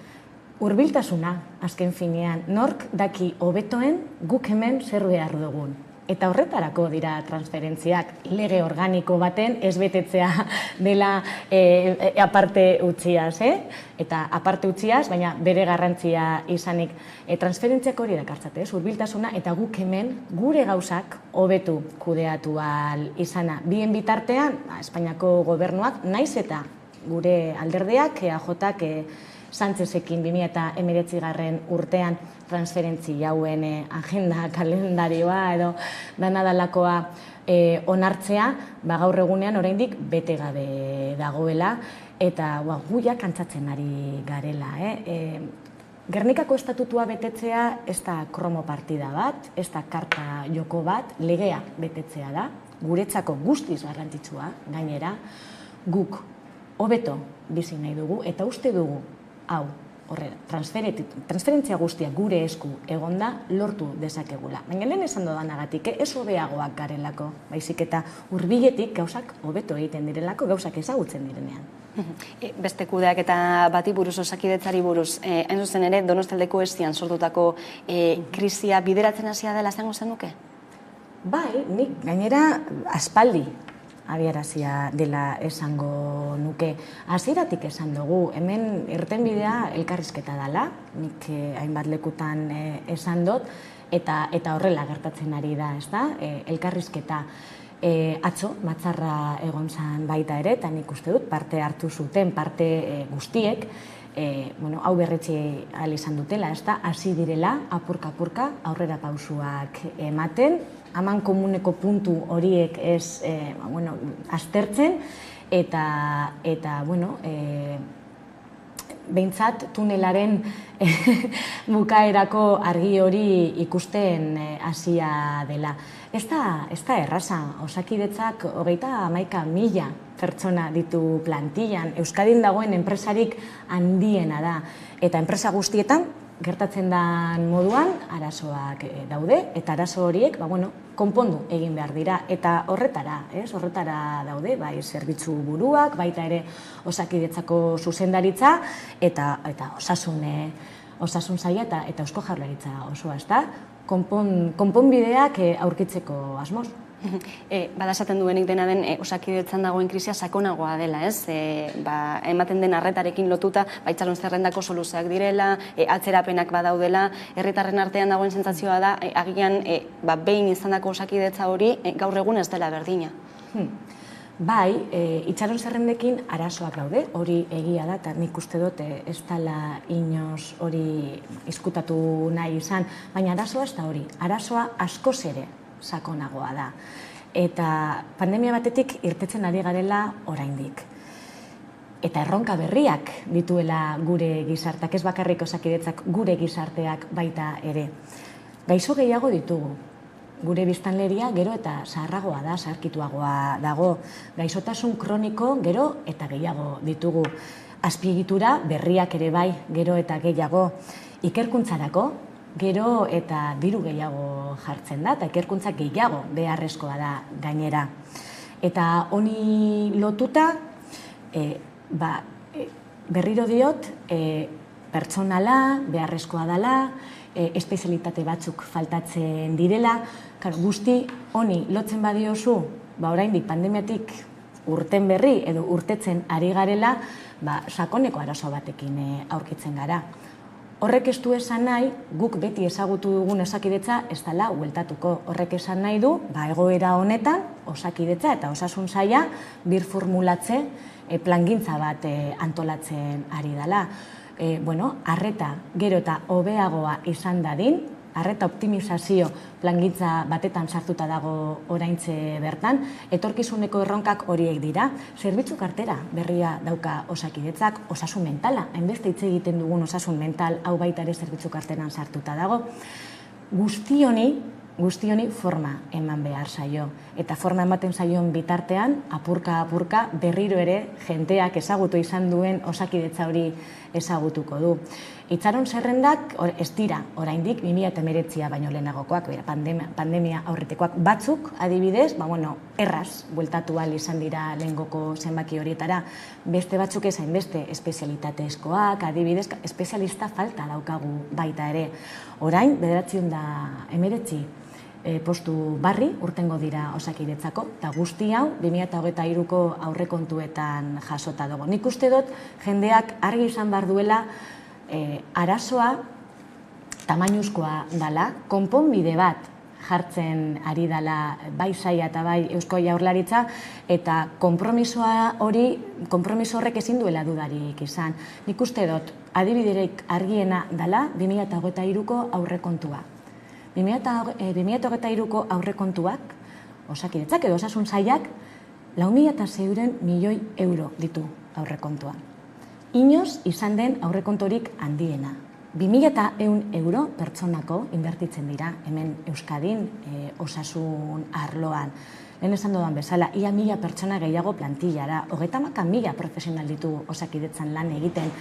Hurbiltasuna, azken finean, nork daki hobetoen guk hemen zer behar dugun. Eta horretarako dira transferentziak, lege organiko baten ez betetzea dela aparte utziaz, eta aparte utziaz, baina bere garrantzia izanik. Transferentziak hori dakartzate, hurbiltasuna eta guk hemen gure gauzak hobetu kudeatu ahal izana. Bien bitartean, Espainiako gobernuak, naiz eta gure alderdeak, EAJak, Sánchezekin 2019 urtean transferentzi hauen agenda, kalendarioa edo danadalakoa onartzea, gaur egunean oraindik bete gabe dagoela eta guiak antzatzen ari garela. Gernikako estatutua betetzea ez da kromo partida bat, ez da karta joko bat, legea betetzea da, guretzako guztiz garrantzitsua gainera, guk hobeto bizi nahi dugu eta uste dugu hau, transferentzia guztiak gure esku egonda lortu dezakegula. Baina lehen esan dodanagatik, ez hobeagoak garelako, baizik eta hurbiletik gauzak hobeto egiten direlako, gauzak ezagutzen direnean. Beste kudeak eta bati buruz, Osakidetzari buruz, hain zuzen ere, Donostaldeko Estian sortutako krisia bideratzen hasia dela esango zenuke? Bai, nik gainera aspaldi abiarazia dela esango nuke. Hasieratik esan dugu, hemen irtenbidea elkarrizketa dela, nik hainbat lekutan esan dut, eta horrela gertatzen ari da, ez da? Elkarrizketa atzo, batzarra egon zan baita ere, eta nik uste dut, parte hartu zuten, parte guztiek, hau berretxe ahal izan dutela, ez da? Hasi direla, apurka-apurka, aurrera pausuak ematen, haman komuneko puntu horiek ez aztertzen, eta behintzat tunelaren bukaerako argi hori ikusten hasia dela. Ez da erraza, Osakidetzak 31.000 pertsona ditu plantillan, Euskadin dagoen enpresarik handiena da, eta enpresa guztietan gertatzen den moduan arazoak daude, eta arazo horiek konpondu egin behar dira, eta horretara daude, bai zerbitzu buruak, baita ere Osakidetzako zuzendaritza, eta osasun saila eta Eusko Jaurlaritza osoa, ezta? Konponbideak aurkitzeko asmoz. Bada esaten duenik dena den Osakidetzan dagoen krisia sakonagoa dela, ez? Ematen den arretarekin lotuta, itxaron zerrendako soluzioak direla, atzerapenak badaudela, herritarren artean dagoen sentsazioa da, agian behin izandako Osakidetza hori gaur egun ez dela berdina. Bai, itxaron zerrendekin arazoak daude, hori egia da, eta nik uste dut ez dela inoz hori izkutatu nahi izan, baina arazoa ez da hori, arazoa askoz ere sakonagoa da. Eta pandemia batetik irtetzen ari garela oraindik. Eta erronka berriak dituela gure gizarteak, ez bakarrik Osakidetzak, gure gizarteak baita ere. Gaixo gehiago ditugu. Gure biztanleria gero eta zaharragoa da, zaharkituagoa dago. Gaixotasun kroniko gero eta gehiago ditugu. Azpiegitura berriak ere bai gero eta gehiago. Ikerkuntzarako gero eta diru gehiago jartzen da, eta ikerkuntza gehiago beharrezkoa da gainera. Eta honi lotuta, berriro diot, pertsonala beharrezkoa dela, espezialitate batzuk faltatzen direla, guzti honi lotzen badiozu, oraindik pandemiatik urten berri edo urtetzen ari garela, sakoneko arazo batekin aurkitzen gara. Horrek ez du esan nahi, guk beti ezagutu dugun Osakidetza ez dela hueltatuko. Horrek esan nahi du, egoera honetan, Osakidetza eta osasun saila birformulatze plangintza bat antolatzen ari dela. Arreta gero eta hobeagoa izan dadin, arreta optimizazio plangintza batetan sartuta dago oraintze bertan, etorkizuneko erronkak horiek dira, zerbitzu kartera berria dauka Osakidetzak, osasun mentala, hainbeste hitz egiten dugun osasun mental, hau baita ere zerbitzu karteran sartuta dago. Guzti honi forma eman behar zaio, eta forma ematen zaion bitartean, apurka berriro ere jenteak ezagutu izan duen Osakidetza hori ezagutuko du. Itxaron zerrendak ez dira oraindik 2019 baino lehenagokoak, pandemia aurretekoak batzuk adibidez, erraz bueltatu ahal izan dira lehengoko zenbaki horietara, beste batzuk ez hainbeste espezialitatezkoak, adibidez, espezialista falta daukagu baita ere. Orain, 919 postu barri urtengo dira Osakidetzako, eta guzti hau 2023ko aurrekontuetan jasota dago. Nik uste dut jendeak argi izan behar duela arazoa tamainuzkoa dela, konponbide bat jartzen ari dela bai saila eta bai Eusko Jaurlaritza, eta konpromiso horrek ezin duela dudarik izan. Nik uste dut adibiderik argiena dela 2023ko aurrekontua. 2023ko aurrekontuak, Osakidetzak edo Osasun Sailak, 4.600 milioi euro ditu aurrekontua. Inoz izan den aurrekontorik handiena. 2.100 euro pertsonako inbertitzen dira hemen Euskadin osasun arloan. Lehen esan dudan bezala, ia 1.000 pertsona gehiago plantillara, 30.000 profesional ditu Osakidetzan lan egiten.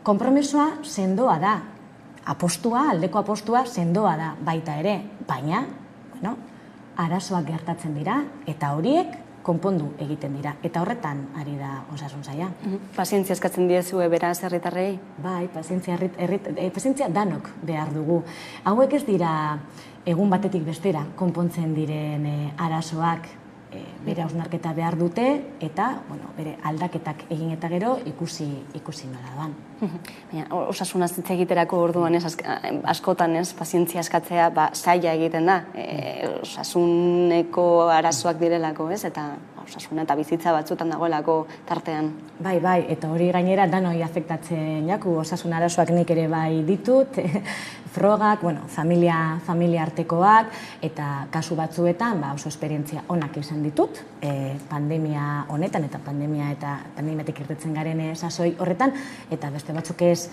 Konpromisoa sendoa da, aldeko apostua sendoa da baita ere, baina, arazoak gertatzen dira eta horiek konpondu egiten dira, eta horretan ari da Osasun Saila. Pazientzia eskatzen diezue beraz herritarrei? Bai, pazientzia danok behar dugu. Hauek ez dira egun batetik bestera konpontzen diren arazoak, bere hausnarketa behar dute, eta bere aldaketak egin eta gero ikusi nola doan. Osasunaz hitz egiterako orduan askotan pazientzia eskatzea zaila egiten da, osasuneko arazoak direlako, eta osasuna eta bizitza batzutan dagoelako tartean. Bai, eta hori gainera danoi afektatzen jaku, osasun arazoak nik ere bai ditut, frogak, familia artekoak, eta kasu batzuetan oso esperientzia onak izan ditut, pandemia honetan eta pandemiatik irtetzen garen sasoi horretan, eta beste batzuk ez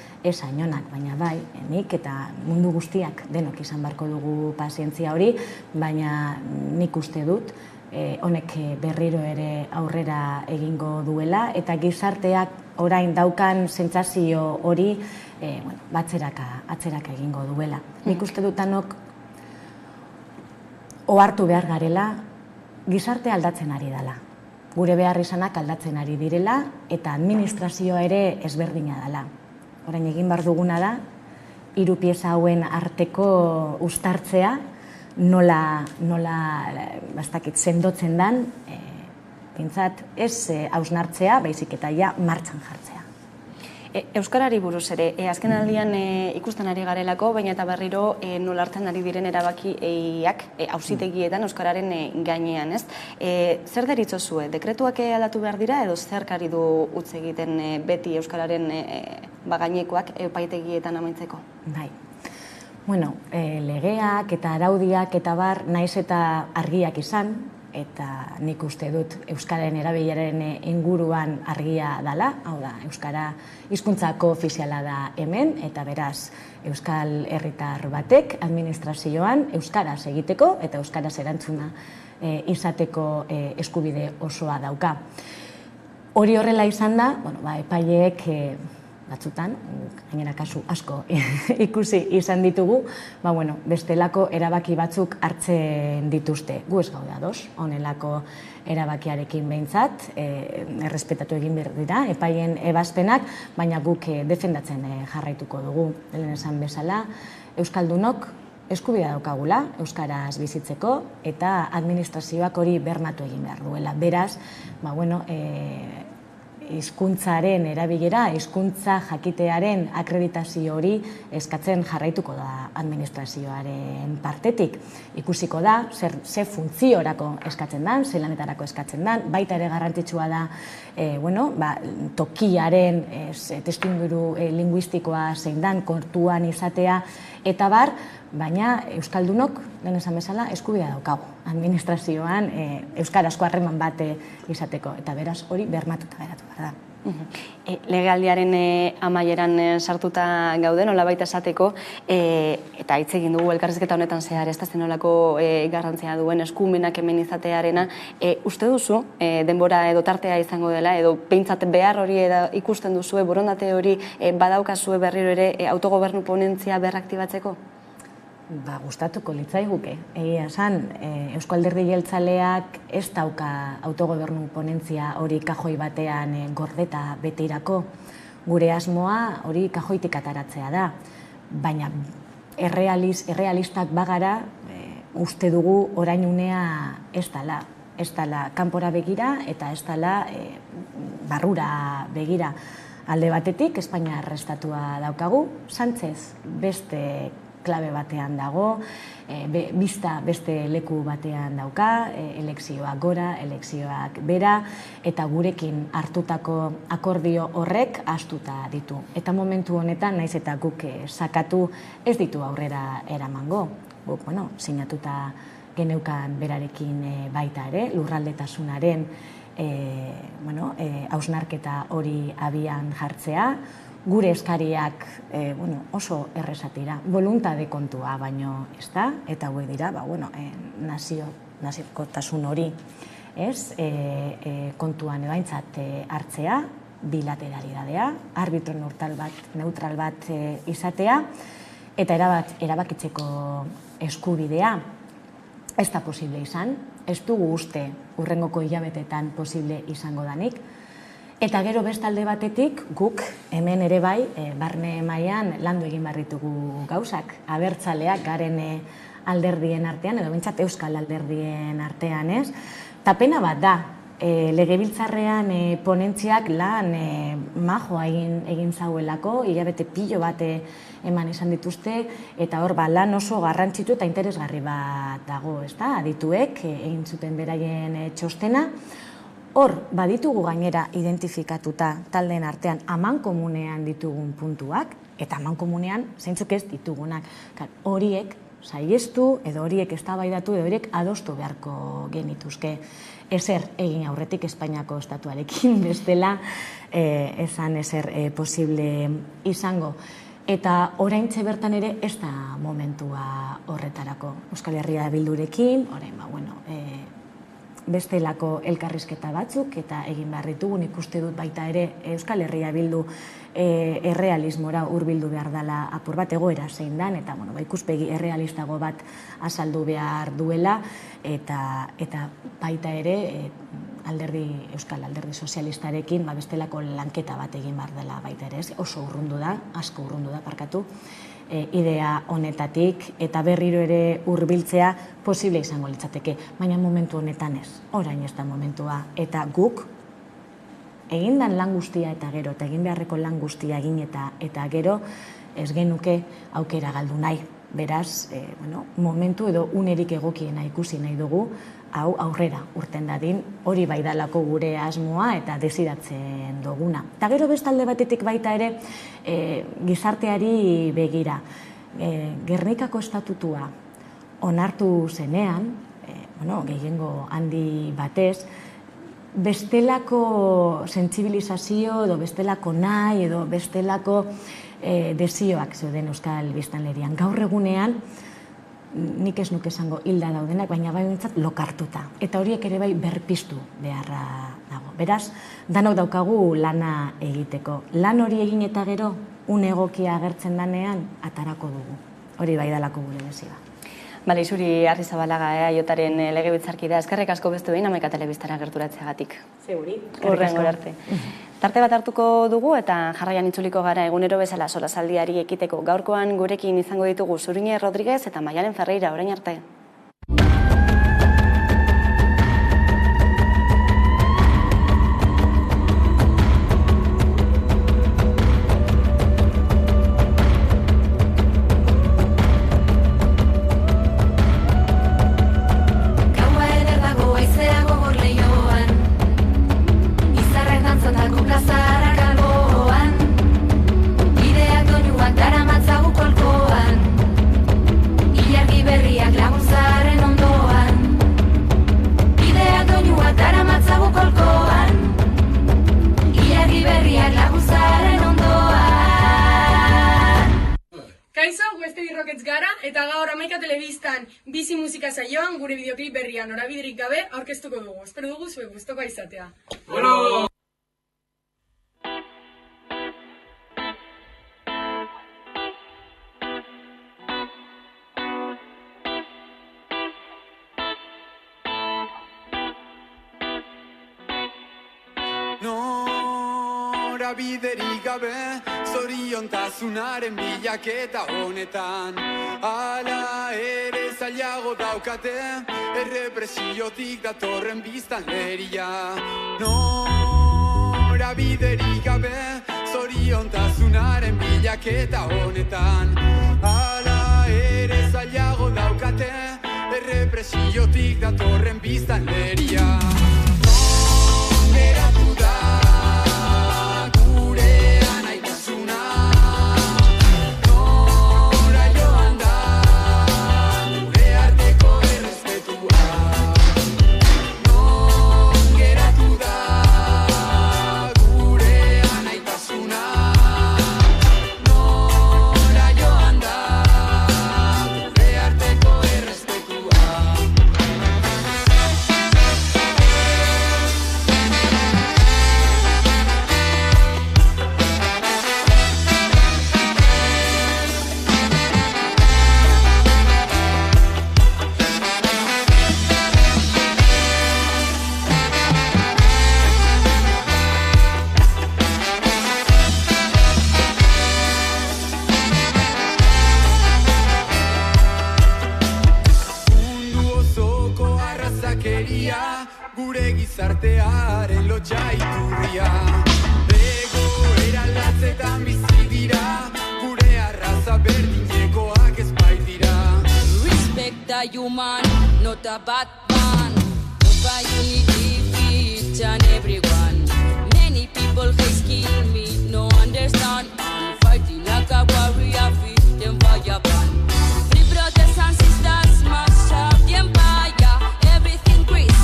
ainonak, baina bai, nik eta mundu guztiak denok izan beharko dugu pazientzia hori, baina nik uste dut, honek berriro ere aurrera egingo duela, eta gizarteak orain daukan sentsazio hori atzeraka egingo duela. Nik uste dutanok ohartu behar garela, gizarte aldatzen ari dela. Gure behar izanak aldatzen ari direla, eta administrazioa ere ezberdina dela. Orain egin behar duguna da, 3 pieza hauen arteko uztartzea, nola sendotzen dan, pintzat ez hausnartzea, baizik eta martxan jartzea. Euskarari buruz ere, azken aldian ikusten ari garelako, baina eta berriro nola hartzen ari diren erabakiak auzitegietan Euskararen gainean, ez? Zer deritzozue, dekretuak aldatu behar dira edo zerkari du utz egiten beti Euskararen gainekoak epaitegietan amaitzeko? Bai. Legeak eta araudiak eta bar naiz eta argiak izan, eta nik uste dut Euskararen erabileraren inguruan argia dela, hau da, Euskara hizkuntzako ofiziala da hemen, eta beraz, Euskal herritar batek administrazioan Euskaraz egiteko eta Euskaraz erantzuna izateko eskubide osoa dauka. Hori horrela izan da, epaileek batzutan, gainera kasu asko ikusi izan ditugu, bestelako erabaki batzuk hartzen dituzte. Gu ez gaude ados, honelako erabakiarekin behintzat, errespetatu egin behar dira, epaien ebazpenak, baina guk defendatzen jarraituko dugu. Lehen esan bezala, Euskaldunok eskubidea daukagula, Euskaraz bizitzeko, eta administrazioak hori bermatu egin behar duela. Beraz, hizkuntzaren erabilera, hizkuntza jakitearen akreditazio hori eskatzen jarraituko da administrazioaren partetik. Ikusiko da, ze funtziorako eskatzen dan, ze lanetarako eskatzen dan, baita ere garrantzitsua da tokiaren testuinguru linguistikoa zein dan, kontuan izatea, eta bar, baina Euskaldunok, lehen esan bezala, eskubidea daukagu. Administrazioan euskarazko harreman bat izateko, eta beraz hori bermatuta geratu behar da. Legealdiaren amaieran sartuta gauden, nola baita esateko, eta hitz egin dugu elkarrizketa honetan zehar, ez da zenolako garrantzia duen eskumenak hemen izatearena, uste duzu, denbora edo tartea izango dela, edo behintzat behar hori ikusten duzue, borondate hori badaukazue berriro ere autogobernu ponentzia berraktibatzeko? Gustatuko litzaiguke. Egia esan, Eusko Alderdi Jeltzaleak ez dauka autogobernu ponentzia hori kajoi batean gordeta beteirako. Gure asmoa hori kajoitik ataratzea da. Baina errealistak bagara, uste dugu orain unea ez dela kanpora begira eta ez dela barrura begira. Alde batetik, Espainiar estatua daukagu, Sánchez beste klabe batean dago, beste leku batean dauka, elekzioak gora, elekzioak bera, eta gurekin hartutako akordio horrek astuta ditu. Eta momentu honetan, naiz eta guk sakatu ez ditu aurrera eramango. Guk, sinatuta geneukan berarekin baita ere, lurraldetasunaren hausnarketa hori abian jartzea, gure eskariak oso errezatira, voluntade kontua baino ez da, eta hauek dira, naziokotasun hori kontuan ebaintzat hartzea, bilateralidadea, arbitro neutral bat izatea, eta erabakitzeko eskubidea ez da posible izan, ez dugu uste hurrengoko hilabetetan posible izango danik, eta gero bestalde batetik guk hemen ere bai, barne mailan landu egin barritugu gauzak, abertzaleak garen alderdien artean, edo bintzat euskal alderdien artean ez, eta pena bat da, legebiltzarrean ponentziak lan majoa egin zauelako, hilabete pilo bat eman izan dituzte, eta hor lan oso garrantzitu eta interesgarri bat dago, adituek egin zuten beraien txostena. Hor, baditugu gainera identifikatuta taldeen artean amankomunean ditugun puntuak, eta amankomunean zeintzuk ez ditugunak. Horiek saihestu, edo horiek eztabaidatu, edo horiek adostu beharko genituzke. Ezer egin aurretik Espainiako estatuarekin, bestela esan ezer posible izango. Eta oraintxe bertan ere ez da momentua horretarako. Euskal Herria Bildurekin, bestelako elkarrizketa batzuk, eta egin behar ditugu, nik uste dut baita ere Euskal Herria Bildu errealismora hurbildu behar dela apur bat egoera zein dan, eta ikuspegi errealistago bat azaldu behar duela, eta baita ere Euskal Alderdi Sozialistarekin bestelako lanketa bat egin behar dela baita ere, oso urrundu da, asko urrundu da, parkatu, idea honetatik, eta berriro ere hurbiltzea posible izango litzateke, baina momentu honetan ez, orain ez da momentua, eta guk egindan lan guztia eta gero, eta egin beharreko lan guztia egin eta gero ez genuke aukera galdu nahi. Beraz, momentu edo unerik egokiena ikusi nahi dugu, hau aurrera urten dadin, hori bai dalako gure asmoa eta desiratzen duguna. Eta gero bestalde batetik baita ere, gizarteari begira. Gernikako estatutua onartu zenean, gehiengo handi batez, bestelako sentsibilizazio edo bestelako nahi edo bestelako desioak zeuden Euskal Biztanlerian. Gaur egunean, nik ez nuke esango hilda daudenak, baina bai bintzat lokartuta. Eta horiek ere bai berpiztu beharra dago. Beraz, danok daukagu lana egiteko. Lan hori egin eta gero, une egokia agertzen danean, atarako dugu. Hori bai dalako gure desioa. Bale, Izuri Arrizabalaga, Jotaren legebiltzarkidea, eskerrik asko beste behin Hamaika Telebistara gerturatzeagatik. Zeuri. Horren arte. Tarte bat hartuko dugu eta jarraian itzuliko gara egunero bezala solasaldiari ekiteko. Gaurkoan gurekin izango ditugu Zuriñe Rodríguez eta Maialen Ferreira, orain arte. Eta gaur Hamaika Telebistan bizi musika saioan gure bideoklip berria norabiderik gabe aurkeztuko dugu. Espero dugu zuek gustukoa izatea. Bueno! Norabiderik gabe, zoriontasunaren bilaketa honetan. Hala ere zailago daukate, errepresiotik datorren biztanleria. Norabiderik gabe, zoriontasunaren bilaketa honetan. Hala ere zailago daukate, errepresiotik datorren biztanleria. Non geratu da gure gizartearen lotxa iturria. Egoera latzetan bizi dira, gure arraza berdinekoak ez baitira. Respect a human, not a bad man. Over unity for each and everyone. Many people hate kill me, no understand. I'm fighting like a warrior, fit them fire ban. Free brothers and sisters, smash up the empire. Everything grease.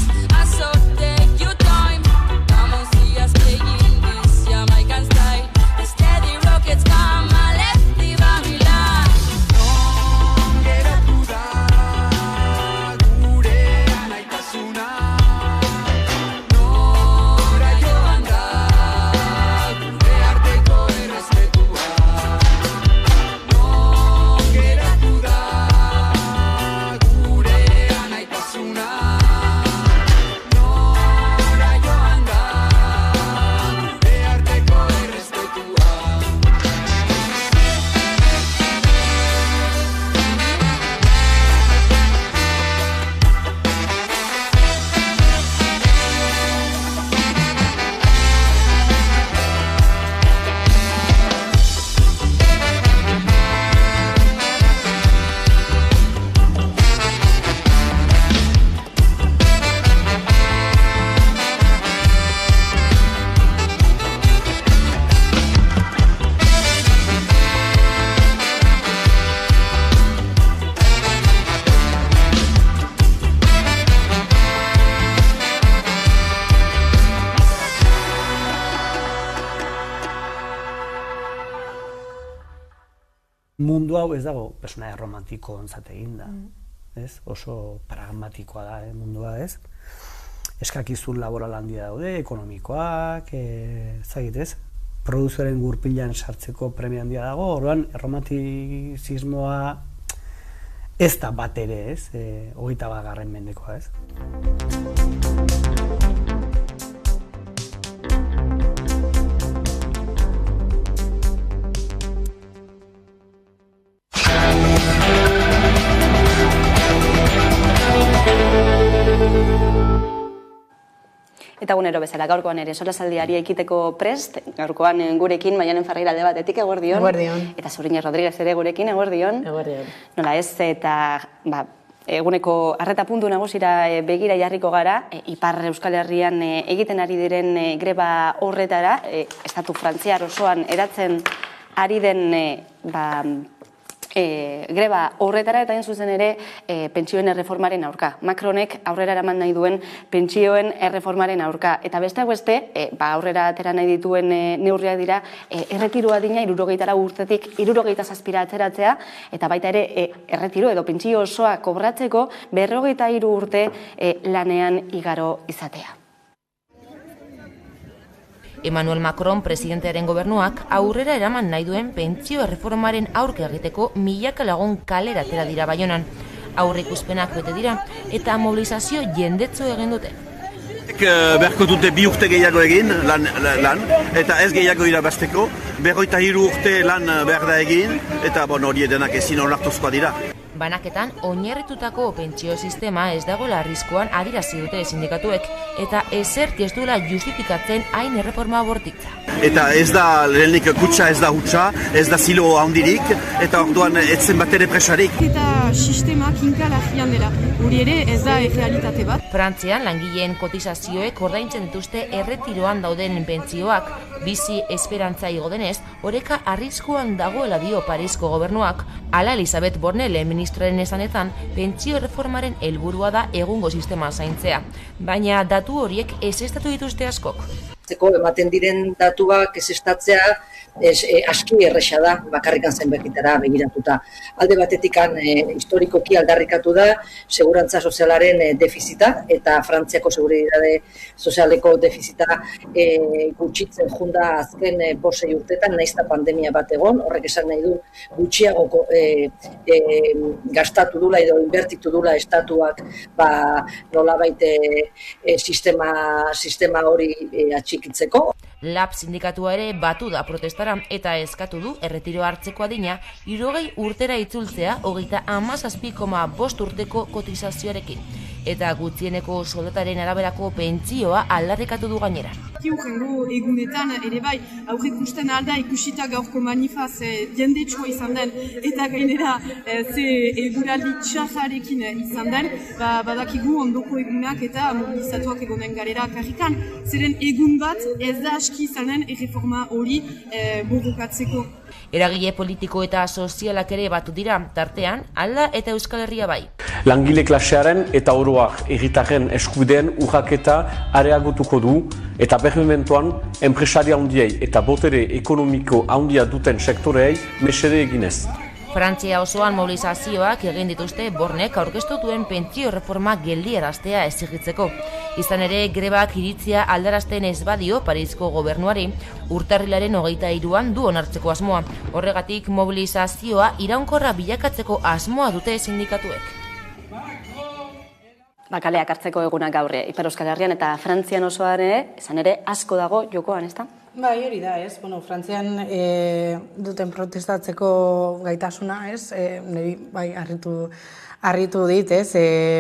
So take your time, come on see us playing this Jamaican style. The steady rockets come and let's leave Babylon. Non geratu da gure anaitasuna. Nora joan da gure arteko errespetua. Non geratu da gure anaitasuna. Mundu hau ez dago personaia romantiko ontzat egin da, ez? Oso pragmatikoa da mundua, ez? Eskakizun laboral handia daude, ekonomikoak, ezagit, ez? Produzioaren gurpilan sartzeko premia handia dago, orduan erromantizismoa ez da bat ere, ez? 21. mendekoa, ez? Eta egunero bezala, gaurkoan ere solasaldiari ekiteko prest, gaurkoan gurekin Maialen Ferreira alde batetik, eguerdion. Eguerdion. Eta Zuriñe Rodríguez ere gurekin, eguerdion. Eguerdion. Nola ez, eta eguneko arreta puntu nagusira begira jarriko gara, Ipar Euskal Herrian egiten ari diren greba horretara, estatu frantziar osoan eratzen ari den greba horretara eta hain zuzen ere pentsioen erreformaren aurka. Macronek aurrera eraman nahi duen pentsioen erreformaren aurka. Eta besteak beste, aurrera atera nahi dituen neurriak dira, erretiru adina 64 urtetik 67 atzeratzea, eta baita ere erretiro edo pentsio osoa kobratzeko 53 urte lanean igaro izatea. Emmanuel Macron presidentearen gobernuak aurrera eraman nahi duen pentsio erreformaren aurka egiteko milaka lagun kalera atera dira Baionan. Aurreikuspenak bete dira eta mobilizazio jendetsu egin dute. Beharko dute 2 urte gehiago egin lan, eta ez gehiago irabazteko, 53 urte lan behar da egin, eta hori denak ezin onartuzkoa dira. Banaketan, oinarritutako pentsio sistema ez dagoela arriskuan adierazi dute sindikatuek, eta ezerk ez duela justifikatzen hain erreforma bortitza. Eta ez da lehenik kutsa, ez da hutsa, ez da zilo handirik, eta orduan etzen bat ere presarik. Eta sistema kinkalarrian dela, hori ere ez da realitate bat. Frantzian langileen kotizazioek ordaintzen dituzte erretiroan dauden pentsioak, bizi esperantza igo denez, oreka arriskuan dagoela dio Parisko gobernuak. Hala Elisabeth Borne lehen ministroaren esanetan, pentsio reformaren helburua da egungo sistema zaintzea. Baina datu horiek ezeztatu dituzte askok. Ematen diren datuak ezeztatzea aski erresa da, bakarrikan zenbakitara begiratuta. Alde batetikan historikoki aldarrikatu da segurantza sozialaren defizita eta Frantziako seguritate sozialeko defizita gutxitzen junda azken 5 urtetan, nahiz eta pandemia bat egon, horrek esan nahi du gutxiago gastatu dula edo inbertitu dula estatuak nolabait sistema hori atxikitzeko. LAB sindikatua ere batu da protestara eta eskatu du erretiro hartzeko adina 60 urtera itzultzea 37,5 urteko kotizazioarekin. Eta gutxieneko soldataren araberako pentsioa aldarrikatu du gainera. Urrengo egunetan ere bai aurreikusten alda ikusita gaurko manifaz jendetsua izan den eta gainera ze eguraldi txarrarekin izan den, badakigu ondoko egunak eta mobilizatuak egonen garera karrikan. Zeren egun bat ez da aski izanen erreforma hori borrokatzeko. Eragile politiko eta sozialak ere batu dira, tartean, Alda eta Euskal Herria bai. Langile klasearen eta oroak herritarren eskubideen urraketa areagotuko du eta berrimentuan enpresaria handiei eta botere ekonomiko handia duten sektoreei mesede eginez. Frantzia osoan mobilizazioak egin dituzte Bornek aurkeztu duen pentsio reforma geldiaraztea exigitzeko. Izan ere, grebak iritzia aldarazten ez badio Parisko gobernuari, urtarrilaren 23an du onartzeko asmoa. Horregatik mobilizazioa iraunkorra bilakatzeko asmoa dute sindikatuek. Kaleak hartzeko egunak gaurre, Ipar Euskal Herrian eta Frantzian osoan esan ere asko dago jokoan, ezta? Bai, hori da, ez. Frantzian duten protestatzeko gaitasuna, ez. Niri, bai, harritu dit, ez.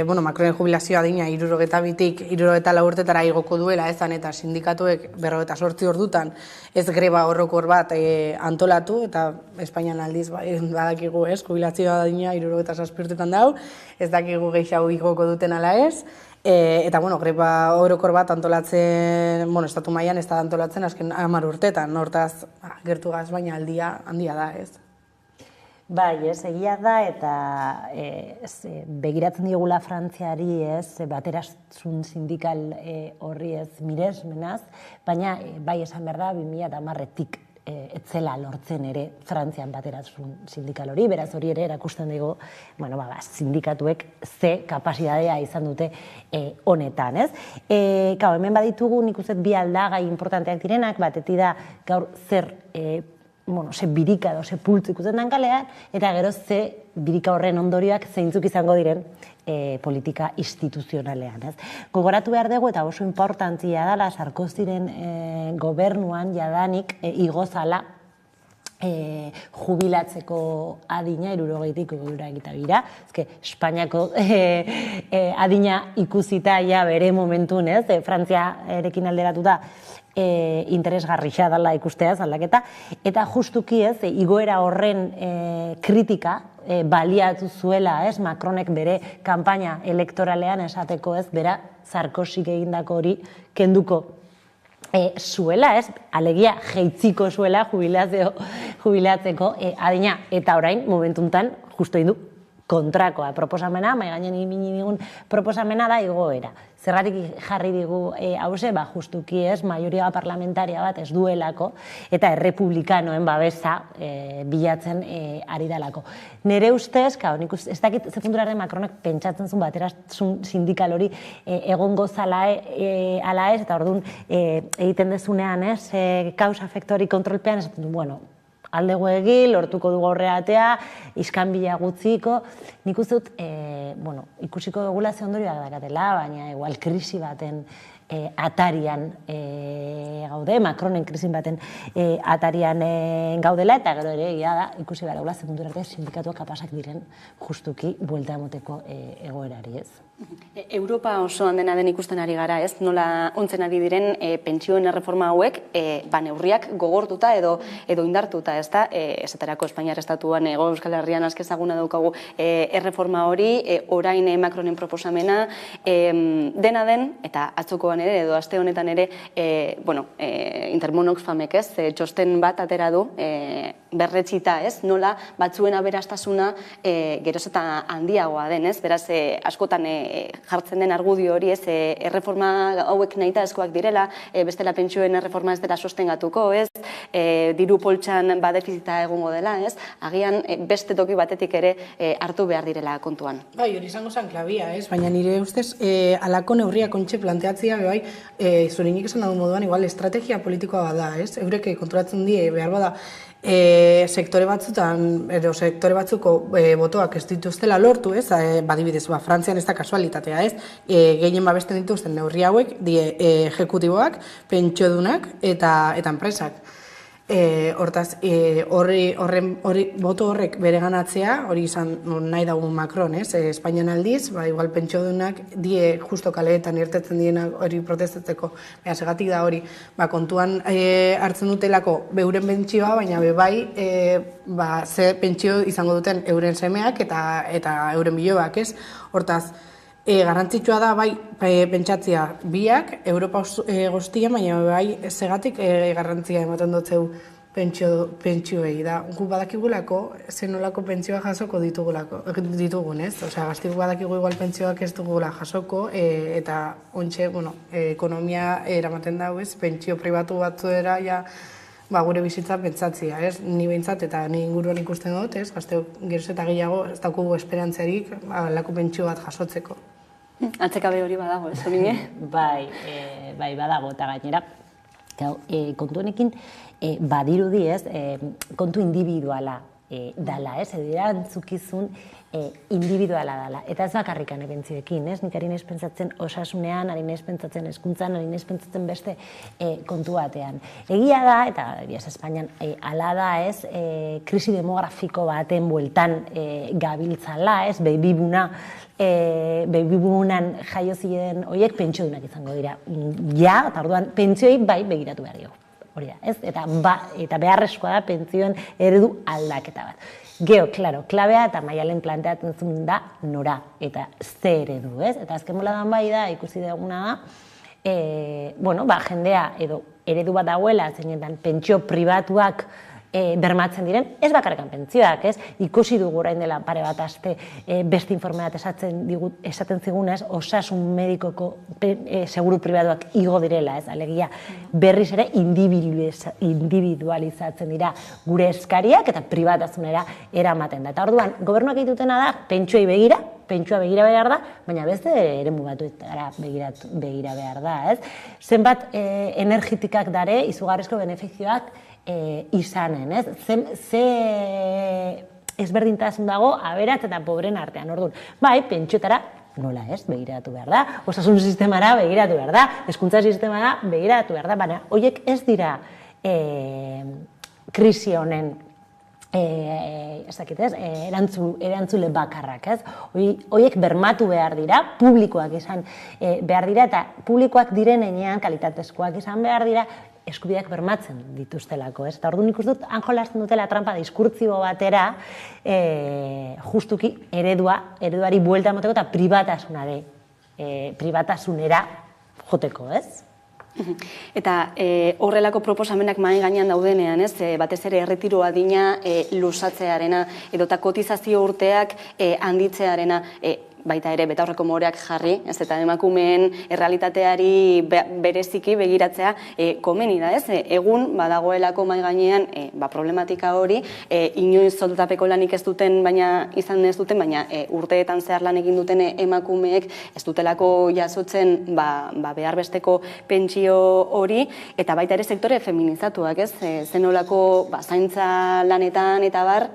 Macronen jubilazioa adina 62tik 64 urtetara igoko duela, ezan, eta sindikatuek 48 ordutan ez greba horrokor bat antolatu, eta Espainian aldiz, badakigu, ez, jubilazioa adina 67 urtetan dau, ez dakigu gehiago igoko duten ala ez. Eta, greba orokor bat antolatzen, estatu mailan ez da antolatzen azken 10 urtetan, hortaz gertu gaz, baina handia da, ez? Bai, ez, egia da, eta begiratzen diogula Frantziari, ez, baterasun sindikal horri ez miresmenaz, baina bai esan behar da 2010tik etzela lortzen ere Frantzian baterasun sindikal hori, beraz hori ere erakusten dugu, sindikatuek ze kapazitatea izan dute honetan, ez? Hemen baditugu nik uste bi aldagai importanteak direnak, batetik da gaur zer ze birika edo ze pultzu ikusten den kalean, eta gero ze birika horren ondorioak zeintzuk izango diren politika instituzionalean. Gogoratu behar dugu, eta oso importantzia dela, Sarkoziren gobernuan jadanik igozala jubilatzeko adina 60tik 62ra. Espainiako adina ikusita ja bere momentun, Frantziarekin alderatuta interesgarria dela ikusteaz aldaketa, eta justuki ez, igoera horren kritika baliatu zuela, Macronek bere kanpaina elektoralean esateko ez, bera Sarkozik egindako hori kenduko zuela, alegia jeitziko zuela jubilatzeko adina, eta orain momentuntan justu egin du kontrakoa proposamena, maigainen ipini digun proposamena da igoera. Zergatik jarri digu hause, justuki ez, maioria parlamentaria bat ez duelako, eta errepublikanoen babesa bilatzen ari dalako. Nere ustez, ez dakit ze punturaren Macronek pentsatzen zuen baterasun sindikal hori egongo zala ala ez, eta orduan egiten dezunean ez, kausa-efektu hori kontrolpean, ez dut, aldego egi, lortuko dugu aurreatea, iskanbila gutziko. Nik uste dut, ikusiko dugula ze ondorioak dakatela, baina igual krisi baten atarian gaude, Macronen krisin baten atarian gaudela, eta gero ere egia da, ikusi gara gula sekundur arte sindikatuak kapasak diren justuki buelta emoteko egoerari, ez? Europa osoan dena den ikusten ari gara, ez? Nola ontzen ari diren pentsioen erreforma hauek neurriak gogortuta edo indartuta, ez da? Esaterako Espainiar estatuan, Hego Euskal Herrian aske ezaguna daukagu erreforma hori, orain Macronen proposamena, dena den, eta atzokoan ere, edo aste honetan ere, Intermon Oxfamek, ez? Txosten bat atera du, berretxita, ez? Nola batzuen aberastasuna geroz eta handiagoa den, ez? Beraz, askotan jartzen den argudio hori, ez? Erreforma hauek nahitaezkoak direla, bestela pentsioen erreforma ez dela sostengatuko, ez? Diru poltsan defizita egongo dela, ez? Agian beste toki batetik ere hartu behar direla kontuan. Bai, hori izango zen klabia, ez? Baina nire ustez, alako neurriak ontxe planteatzia, bai, zurinik esan dago moduan, igual, estrategia politikoa bada, ez? Eurek konturatzen die, behar bada, sektore batzutan, edo sektore batzuko botoak ez dituztela lortu, ez? Badibidez, Frantzian ez da kasualitatea, ez? Gehien babesten dituzten neurri hauek, die ejekutiboak, pentsiodunak eta enpresak. Hortaz, boto horrek bere ganatzea, hori izan nahi dagoen Macron, ez? Espainian aldiz, igual pentsiodunak die justo kaleetan irtetzen dienak hori protestatzeko, segatik da hori, kontuan hartzen dutelako beuren pentsioa, baina bai, ze pentsio izango duten euren semeak eta euren biloak, ez? Hortaz, garrantzitsua da, bai, pentsatzea biak, Europa guztian, baina bai, segatik garrantzia ematen dutzeu pentsioei da. Gu badakigulako, zenolako pentsioa jasoko ditugun, ez? Osea, gaztik badakigu igual pentsioak ez dugula jasoko, eta ontxe, ekonomia eramaten dago, ez? Pentsio pribatu batzuera, gure bizitza pentsatzea, ez? Ni behintzat eta ni inguruan ikusten dut, ez? Gazte geroz eta gehiago ez daukugu esperantzarik lako pentsio bat jasotzeko. Atzekabe hori badago, ez Domine? Bai, badago, eta gainera, kontu honekin badirudi, ez? Kontu individuala dala, ez? Erantzukizun individuala dala. Eta ez bakarrikan pentzioekin, ez? Nik ari naiz pentsatzen osasunean, ari naiz pentsatzen hezkuntzan, ari naiz pentsatzen beste kontu batean. Egia da, eta Espainian hala da, ez? Krisi demografiko baten bueltan gabiltzala, ez? Babybooman jaio ziren horiek pentsiodunak izango dira. Eta orduan pentsioei bai begiratu behar diogu. Hori da, ez? Eta beharrezkoa da pentsioen eredu aldaketa bat. Gero, klaro, klabea eta Maialen planteatzen zuen da nora eta ze eredu, ez? Eta azken boladan bai da, ikusi duguna da, jendea edo eredu bat dagoela, zeinetan pentsio pribatuak bermatzen diren, ez bakarrekan pentsioak, ez? Ikusi dugu orain dela pare bat aste beste informe bat esaten zigunez, osasun medikoko seguru pribatuak igo direla, ez? Alegia, berriz ere individualizatzen dira gure eskariak eta pribatasunera eramaten da. Eta orduan, gobernuak egitutena da, pentsioei pentsioa begira behar da, baina beste eremu batuetara begira behar da, ez? Zenbat energetikak dare, izugarrizko benefizioak izanen, ez? Ze ezberdintasun dago aberats eta pobren artean, orduan. Bai, pentsiotara nola ez, begiratu behar da, osasun sistemara begiratu behar da, hezkuntza sistemara begiratu behar da, baina horiek ez dira krisi honen erantzule bakarrak, ez? Horiek bermatu behar dira, publikoak izan behar dira, eta publikoak direnean kalitatezkoak izan behar dira, eskubideak bermatzen dituztelako, ez? Eta orduan ikusten dut, jolasten dutela trampa diskurtsibo batera, justuki ereduari buelta emateko eta pribatasunera joteko, ez? Eta horrelako proposamenak mahai gainean daudenean, ez? Batez ere erretiro adina luzatzearena edota kotizazio urteak handitzearena, baita ere betaurreko moreak jarri, ez? Eta emakumeen errealitateari bereziki begiratzea komeni da, ez? Egun badagoelako mahai gainean problematika hori, inoiz soldutapeko lanik ez duten, baina urteetan zehar lan egin duten emakumeek ez dutelako jasotzen behar besteko pentsio hori, eta baita ere sektore feminizatuak, ez? Zenolako zaintza lanetan eta bar,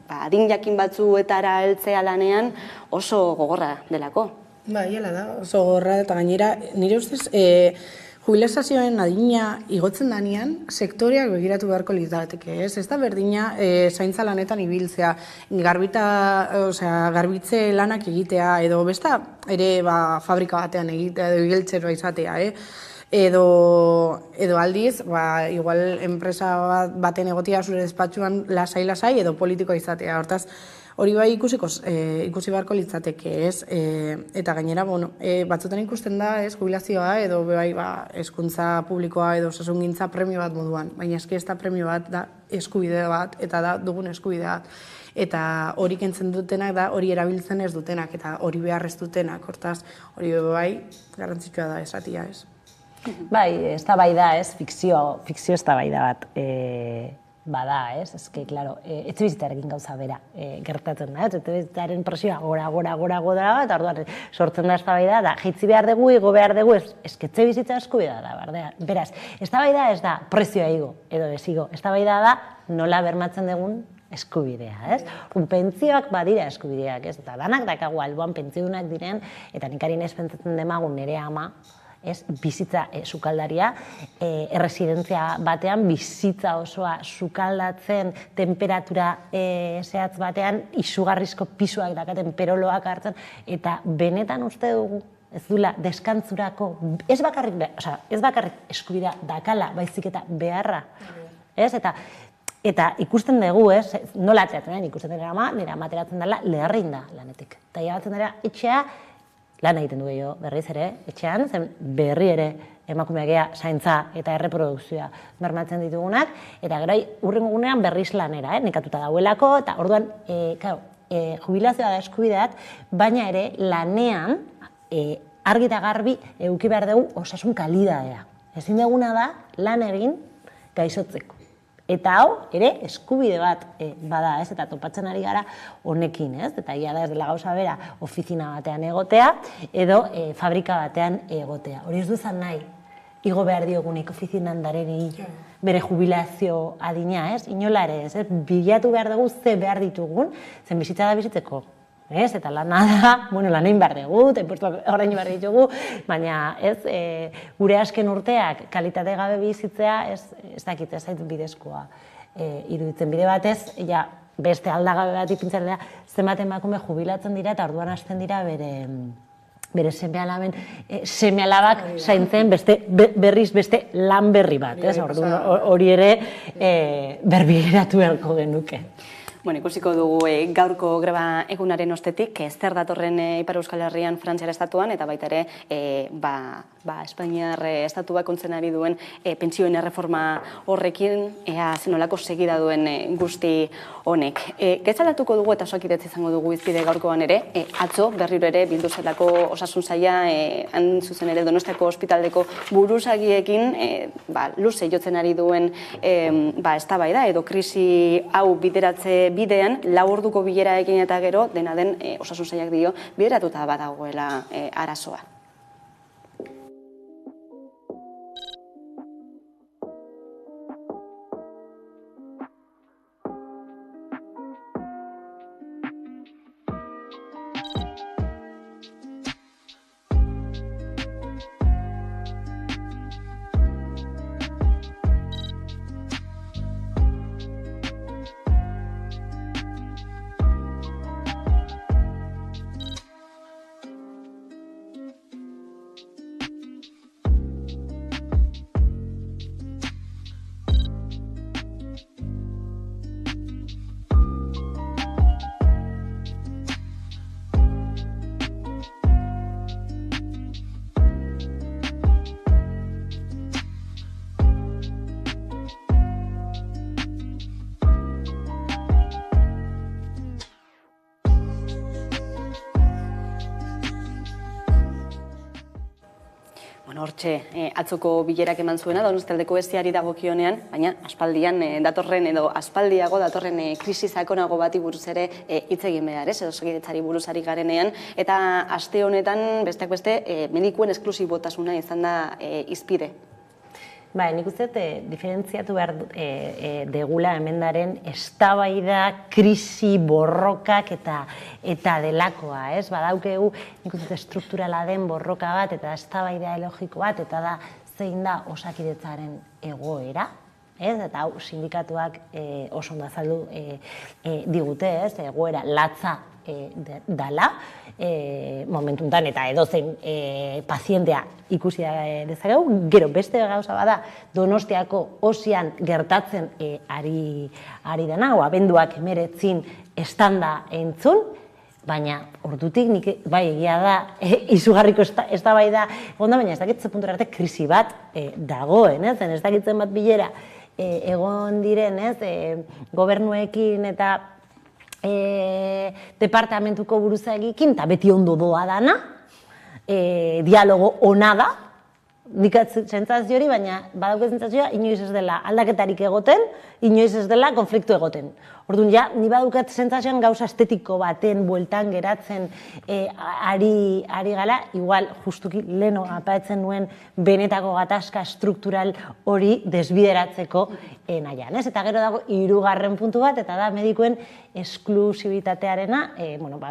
adin jakin batzuetara heltzea lanean oso gogorra delako. Bai, hala da, oso gorra eta gainera, nire ustez, jubilazioen adina igotzen danean, sektoreak begiratu beharko litzateke, ez? Ez da berdina zaintza lanetan ibiltzea, garbitze lanak egitea, edo besta ere fabrika batean egitea, edo igeltzeroa izatea, edo aldiz, igual enpresa baten egotia zure despatxuan lasai-lasai edo politikoa izatea, hortaz, hori bai ikusi beharko litzateke, ez? Eta gainera, batzutan ikusten da, ez, jubilazioa edo bai hezkuntza publikoa edo osasungintza premio bat moduan, baina eski ez da premio bat, da eskubide bat, eta da dugun eskubide bat. Eta hori kentzen dutenak da, hori erabiltzen ez dutenak, eta hori behar ez dutenak, hortaz, hori bai garrantzitsua da esatia, ez? Bai, ez da bai da, ez, fikzio ez da bai da bat, bada, ez? Ezke, klaro, etxebizitzarekin gauza bera gertatzen da, etxebizitzaren presioa gora bat, orduan sortzen da eztabaida da, jaitsi behar dugu, igo behar dugu, ezke etxebizitza eskubidea da, beraz, eztabaida ez da prezioa igo edo ez igo, eztabaida da nola bermatzen dugun eskubidea, ez? Pentsioak badira eskubideak, ez? Eta danak dakagu alboan pentsiudunak diren, eta nik harin ez pentsatzen demagun nire ama, bizitza sukaldaria, erresidentzia batean bizitza osoa sukaldatzen, temperatura zehatz batean, izugarrizko pisuak dakaten peroloak hartzen, eta benetan uste dugu, ez duela, deskantzurako, ez bakarrik eskubidea dakala, baizik eta beharra, ez? Eta ikusten dugu, ez, nola ateratzen, ikusten nire ama ateratzen dela leharrein da lanetik. Eta jabatzen dira, etxea, lan egiten du gehiago, berriz ere, etxean, zen berri ere emakumeak zaintza eta erreprodukzioa bermatzen ditugunak, eta gero hurrengo gunean berriz lanera, nekatuta dauelako, eta orduan, jubilazioa da eskubideat, baina ere lanean argi eta garbi eduki behar dugu osasun kalidadea. Ezin duguna da lan egin gaixotzeko. Eta hau, ere, eskubide bat bada, ez? Eta topatzen ari gara honekin, ez? Eta ia da ez dela gauza bera ofizina batean egotea, edo fabrika batean egotea. Hori ez duzan nahi, igo behar diogunik ofizinan dareni bere jubilazio adina, ez? Inolare, ez? Bilatu behar dugu ze behar ditugun, zen bizitza da bizitzeko. Ez, eta lana da, lanein behar dugu, tempuestuak orain behar ditugu, baina ez, gure asken urteak kalitate gabe bizitzea, ez dakit, ez zait bidezkoa iruditzen bide batez, beste aldagabe bat ipintzen dira, zenbat emakume jubilatzen dira eta orduan hasten dira bere seme-alabak zaintzen berriz beste lan berri bat, ez? Hori ere berbiratu beharko genuke. Ikusiko dugu gaurko greba egunaren ostetik, zer datorren Ipar Euskal Herrian Frantziar estatuan, eta baita ere Espainiar estatuak kontzen ari duen pentsioen erreforma horrekin, ea zenolako segida duen guzti honek. Gezalatuko dugu eta soakitetz izango dugu izpide gaurkoan ere, atzo berriro ere bildu zelako osasun saila, han zuzen ere Donostiako ospitaldeko buruzagiekin, luze jotzen ari duen eztabaida edo krisi hau bideratze bidean, 4 orduko bilera egin eta gero, dena den osasun sailak dio, bideratuta badagoela arazoa. Hortxe, atzoko bilerak eman zuena, Donostialdeko bestiari dagokionean, baina aspaldian datorren edo aspaldiago datorren krisi sakonago bati buruz ere hitz egin behar, edo osakidetzari buruzari garenean, eta aste honetan besteak beste medikuen esklusibotasuna izan da hizpide. Bai, nik uste diferentziatu behar degula hemendaren eztabaida, krisi, borrokak eta delakoa, ez? Badaukegu, nik uste strukturala den borroka bat eta eztabaida logiko bat, eta da zein da Osakidetzaren egoera, ez? Eta hau sindikatuak oso ondo azaldu digute, ez? Egoera latza dala, momentuntan eta edozein pazientea ikusi dezakegu. Gero beste gauza bada Donostiako Osian gertatzen ari dena, abenduak 19 estanda entzun, baina ordutik nik bai egia da izugarriko eztabaida egonda, baina ez dakit ze puntura arte krisi bat dagoen, ez dakitzen bat bilera egon diren, gobernuekin eta departamentuko buruzagikin, eta beti ondo doa dana, dialogo ona da, dikat sentsazio hori, baina badauke sentsazioa inoiz ez dela aldaketarik egoten, inoiz ez dela konfliktu egoten. Orduan, ja, ni badukat sentsazioan gauza estetiko baten bueltan geratzen ari gala, igual justuki leno apaetzen nuen benetako gatazka struktural hori desbideratzeko nahian, ez? Eta gero dago 3. puntu bat, eta da medikuen esklusibitatearena,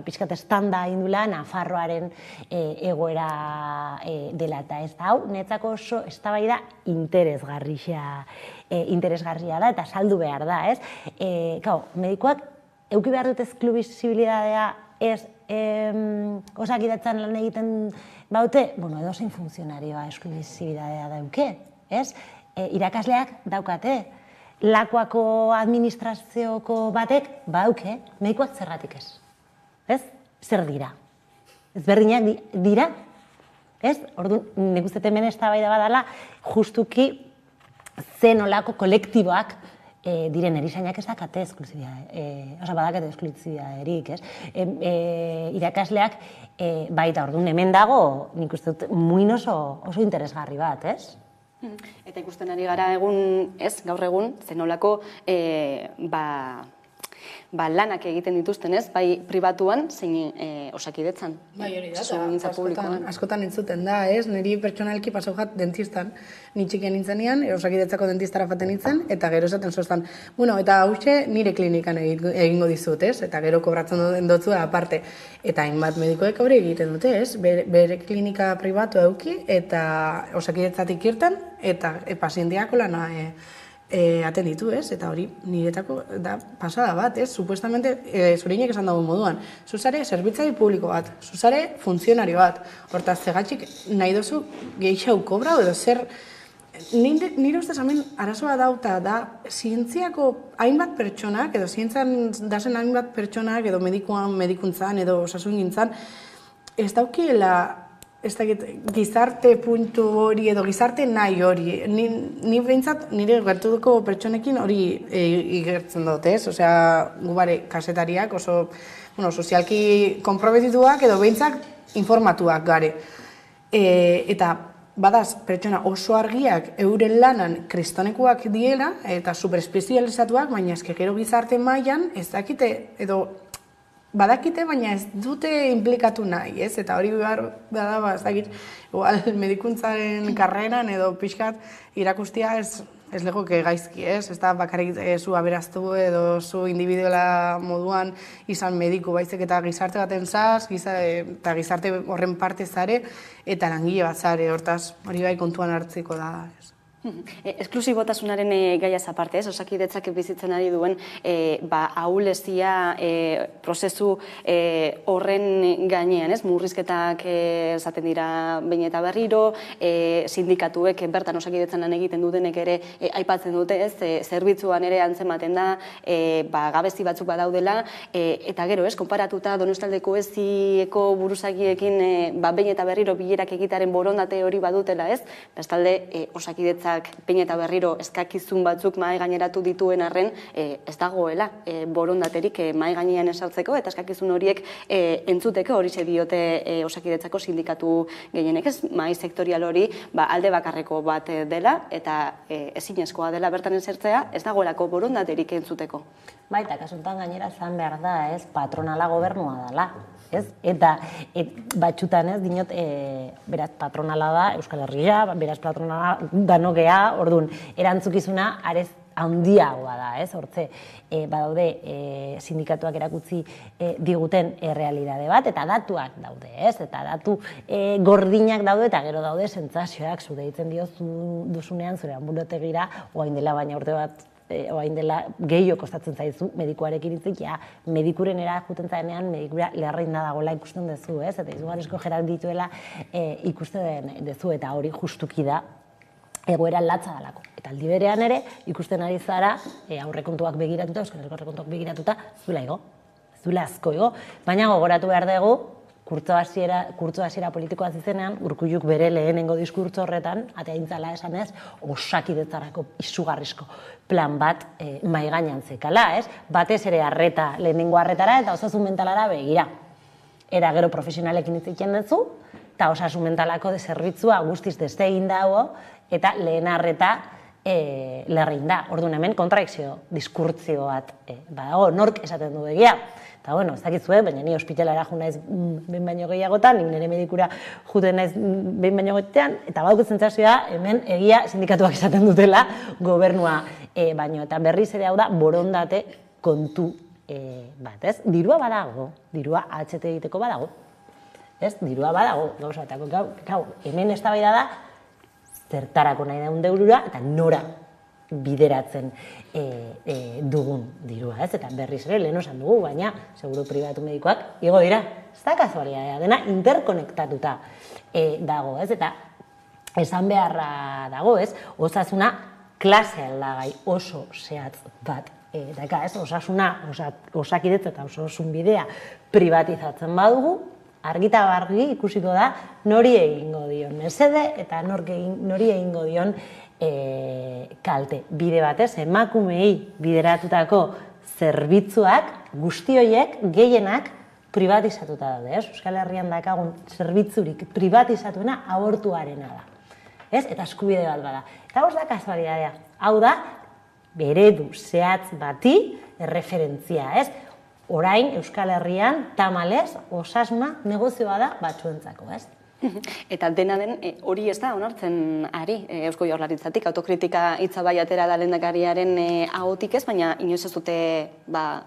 pixkat estanda indula Nafarroaren egoera dela, eta ez da hau, netzako oso eztabaida interesgarria da, eta saldu behar da, ez? Medikoak euki behar dut esklusibilitatea ez Osakidetzan lan egiten baute, edozein funtzionarioa esklusibilitatea dauke, ez? Irakasleak daukate, Lakuako administrazioko batek badauke, medikoak zergatik ez, ez? Zer dira? Ezberdinak dira? Ez? Orduan, nik uste hemen eztabaida badala, justuki zen olako kolektiboak diren erizainak ez dakate badakate esklusibidaderik, ez? Irakasleak baita, orduan, hemen dago, nik uste dut, muin oso interesgarri bat, ez? Eta ikusten ari gara egun, ez, gaur egun, zenolako lanak egiten dituzten, ez, bai pribatuan, zein Osakidetzan. Bai, hori da, askotan entzuten da, ez, niri pertsonalki pasau jat dentistan, ni txikien nintzenean, Osakidetzako dentistara faten nintzen, eta gero esaten zoztan, eta hause nire klinikan egingo dizut, ez, eta gero kobratzen dutzu aparte, eta hainbat medikoek hori egiten dute, ez, bere klinika pribatu euki, eta Osakidetzatik irten, eta pazienteako lana atenditu, ez? Eta hori niretako da pasada bat, ez? Supuestamente, zurinek esan dago moduan, zuzare zerbitzaile publiko bat, zuzare funtzionario bat, hortaz zegatxik nahi dozu gehiago kobrau edo zer. Nire ustez hemen arazoa dauta da zientziako hainbat pertsonak, edo zientzian dazen hainbat pertsonak, edo medikuntzan, edo osasungintzan, ez daukiela gizarte puntu hori edo gizarte nahi hori. Ni behintzat nire gertuko pertsonekin hori igertzen dut, ez? Osea, gu bare kasetariak oso sozialki konprometituak edo behintzat informatuak gare. Eta badaz pertsona oso argiak euren lanan kristonekuak diela eta superespezializatuak, baina eske gero gizarte mailan ez dakite edo badakite, baina ez dute implikatu nahi, ez? Eta hori behar da, ez dakit, igual medikuntzaren karreran edo pixkat irakustia ez legoke gaizki, ez? Ez da bakarrik zu aberaztu edo zu individuala moduan izan mediku baizik eta gizarte baten zaz, eta gizarte horren parte zare, eta langile bat zare, hortaz hori bai kontuan hartzeko da, ez? Esklusibotasunaren gaiaz aparte, ez? Osakidetzak bizitzen ari duen ahulezia prozesu horren gainean, ez? Murrizketak esaten dira behin eta berriro, sindikatuek bertan Osakidetzan lan egiten dutenek ere aipatzen dute, ez? Zerbitzuan ere antzematen da, gabezi batzuk badaudela, eta gero, ez? Konparatuta Donostaldeko Ezieko buruzagiekin behin eta berriro bilerak egitaren borondate hori badutela, ez? Bestalde, Osakidetzak behin eta berriro eskakizun batzuk mahai gaineratu dituen arren ez dagoela borondaterik mahai gainean esartzeko eta eskakizun horiek entzuteko hori diote Osakidetzako sindikatu gehienek, ez? Mahai sektorial hori alde bakarreko bat dela eta ezinezkoa dela bertan esertzea, ez dagoelako borondaterik entzuteko. Baita, kasuntan gainera zan behar da, ez? Patronala gobernua dela. Eta batxutan ez, dinot, beraz patronala da Euskal Herria, beraz patronala danok gea, orduan, erantzukizuna arez handiagoa da, ez? Hortze, badaude sindikatuak erakutsi diguten errealidade bat, eta datuak daude, ez? Eta datu gordinak daude, eta gero daude sentsazioak, zu deitzen duzunean, zure anbulotegira, oain dela baina urte bat, oain dela gehiago kostatzen zaizu medikuarekin hitzik, ja, medikurenera juten zaenean, medikura leharreinda dagoela ikusten duzu, ez? Eta izugarrizko jerak dituela ikusten duzu, eta hori justuki da, egoera latza dalako. Eta aldi berean ere, ikusten ari zara, aurrekontuak begiratuta, Euskal Herriko aurrekontuak begiratuta, zuela igo, zuela asko igo. Baina gogoratu behar dugu, kurtso hasiera politikoa zizenean, Urkulluk bere lehenengo diskurtso horretan, ateaintzala esanez, osakidetzarako izugarrizko plan bat mahai gainean zekala, ez? Batez ere lehenengo arretara eta osasun mentalara begira. Eta gero profesionalekin hitz egiten duzu, eta osasun mentalako zerbitzua guztiz desegin dago, eta lehen arreta lerrein da. Orduan hemen kontradikzio diskurtzio bat badago, nork esaten du egia. Eta bueno, ez dakizue, baina ni ospitalara jo naiz behin baino gehiagotan, ni nire medikura juten naiz behin baino gehiagotan, eta badaukat sentsazioa hemen egia sindikatuak esaten dutela gobernua baino. Eta berriz ere hau da borondate kontu bat, ez? Dirua badago, dirua AHT egiteko badago. Ez, dirua badago, gauzatako, hemen eztabaida da, zertarako nahi daun eurura, eta nora bideratzen dugun dirua, ez? Eta berriz ere, lehen osan dugu, baina, seguru pribatu medikoak, igo dira, ez da kasualitatea, dena interkonektatuta dago, ez? Eta esan beharra dago, ez? Osasuna klase aldagai oso zehatz bat daka, ez? Osakidetza eta osasun bidea privatizatzen badugu, argita bargi ikusiko da nori egingo dion mesede eta nori egingo dion kalte. Bide batez, emakumei bideratutako zerbitzuak guzti horiek gehienak privatizatuta daude, ez? Euskal Herrian dakagun zerbitzurik privatizatuena abortuarena da. Ez? Eta eskubide bat bada. Eta hor da kasualitatea. Hau da, eredu zehatz bati erreferentzia, ez? Orain, Euskal Herrian, tamalez, osasuna negozioa da batzuentzako, ez? Eta dena den hori ez da onartzen ari Eusko Jaurlaritzatik, autokritika hitza bai atera da lehendakariaren ahotik ez, baina inoiz ez dute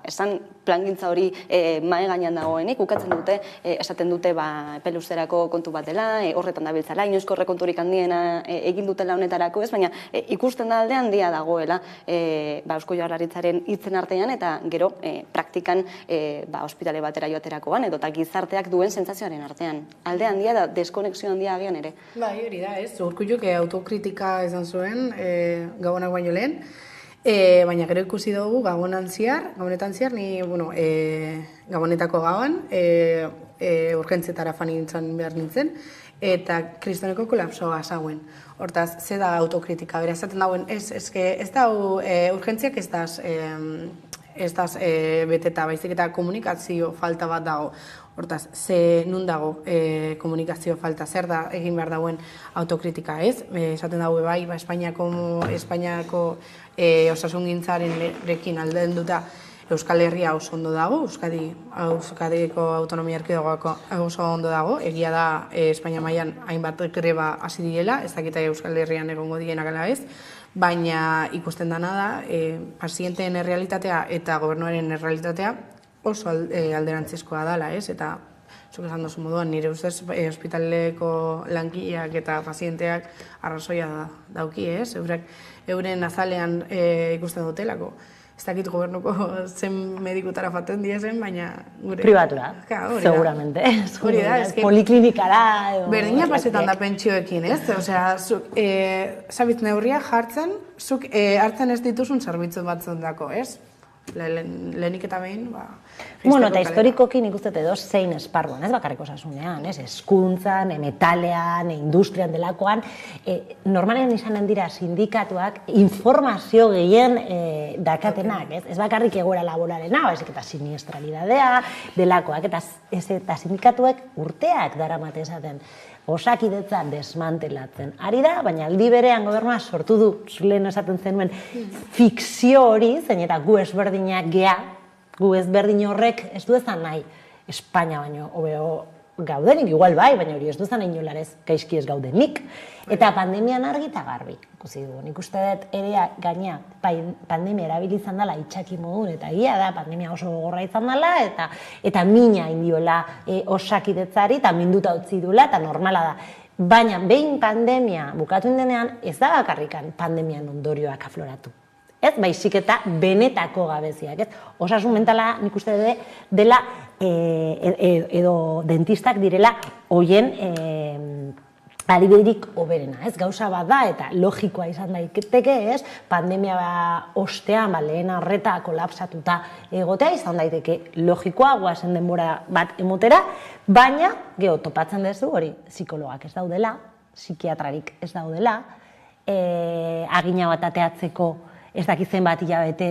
esan plangintza hori mahai gainean dagoenik, ukatzen dute, esaten dute epe luzerako kontu bat dela, horretan dabiltzala, inoizko horrekonturik handiena egin dutela honetarako ez, baina ikusten da alde handia dagoela Eusko Jaurlaritzaren hitzen artean eta gero praktikan ospitale batera joaterakoan edo gizarteak duen sentsazioaren artean. Alde handia da deskonexio handia agian ere. Bai, hori da, ez. Urkulluk autokritika izan zuen gabonak baino lehen, baina gero ikusi dugu gabonetan zehar, ni, gabonetako gaban, urgentzietara fan nintzen behar nintzen, eta kristoneko kolapsoa zauen. Hortaz, ze da autokritika, bera, esaten dauen, ez da urgentziak ez da beteta, baizik eta komunikazio falta bat dago. Hortaz, nun dago komunikazio falta, zer da egin behar dauen autokritika, ez? Esaten dago bai, Espainiako osasungintzaren rekin alden duta Euskal Herria oso ondo dago, Euskadiko autonomia erkidegoako oso ondo dago, egia da Espainia mailan hainbat greba hasi direla, ez dakita Euskal Herrian egongo dienak ala ez, baina ikusten dana da, pazienteen errealitatea eta gobernuaren errealitatea oso alderantzizkoa dela, ez? Eta, zuk esan dozu moduan, nire ustez ospitaleko langileak eta pazienteak arrazoia dauki, ez? Euren azalean ikusten dutelako. Ez dakit gobernuko zen medikutara faten diezen, baina gure... Privatura, seguramente. Hori da, poliklinikara... Berdina pasetan da pentsioekin, ez? Osea, zuk zabitz neurria jartzen, zuk hartzen ez dituzun zerbitzu batzun dako, ez? Lehenik eta behin, Bueno, eta historikoki nik uste edo zein esparruan, ez bakarrik osasunean, ez? Eskuntzan, metalean, industrian delakoan, normalean izanen dira sindikatuak informazio gehien dakatenak, ez? Ez bakarrik egoera laboralena, baizik eta siniestralidadea delakoak, eta sindikatuek urteak daramate esaten. Osakidetza desmantelatzen ari da, baina aldi berean gobernua sortu du, lehen esaten zenuen, fikzio hori, zein eta gu ezberdinak gea, gu ezberdin horrek ez du ezan nahi Espainia baino gaudenik, igual bai, baina hori ez duzan inolarez gaizki ez gaudenik. Eta pandemian argi eta garbi, ikusi dugu. Nik uste dut ere gaina pandemia erabili izan dela itxaki modun, eta egia da, pandemia oso gogorra izan dela, eta mina indiola osakidetzari, eta minduta utzi duela, eta normala da. Baina behin pandemia bukatu indenean, ez da bakarrikan pandemian ondorioak afloratu. Ez, baizik eta benetako gabeziak, ez? Osasun mentala nik uste dela edo dentistak direla hoien adibiderik hoberena, ez? Gauza bat da eta logikoa izan daiteke, ez? Pandemia ostean, lehen arreta kolapsatuta egotea izan daiteke logikoa, guazen denbora bat emotera, baina geho topatzen duzu hori psikologak ez daudela, psikiatrarik ez daudela, agina bat ateatzeko ez dakitzen bat hilabete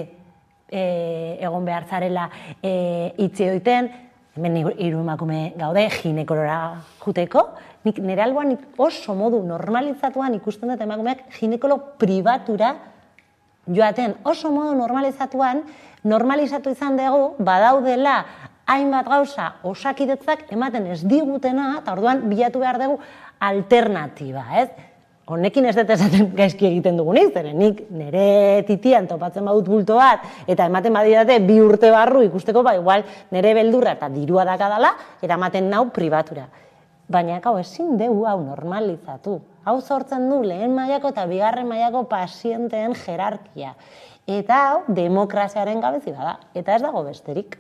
egon behar zarela hitzi oiten, hemen hiru emakume gaude, ginekolora juteko, nire alboan oso modu normalizatuan ikusten dut emakumeak ginekolo pribatura joaten. Oso modu normalizatuan, normalizatu izan dugu, badaudela hainbat gauza osakidetzak ematen ez digutena, eta orduan bilatu behar dugu alternatiba, ez? Honekin ez dut esaten gaizki egiten dugunik, zeren nik nire titian topatzen badut bulto bat, eta ematen badidate 2 urte barru ikusteko, igual nire beldurra eta dirua dakadala, eta ematen nau pribatura. Baina, ezin dugu hau normalizatu. Hau sortzen du lehen mailako eta bigarren mailako pazienteen jerarkia. Eta hau, demokraziaren gabezi bada, eta ez dago besterik.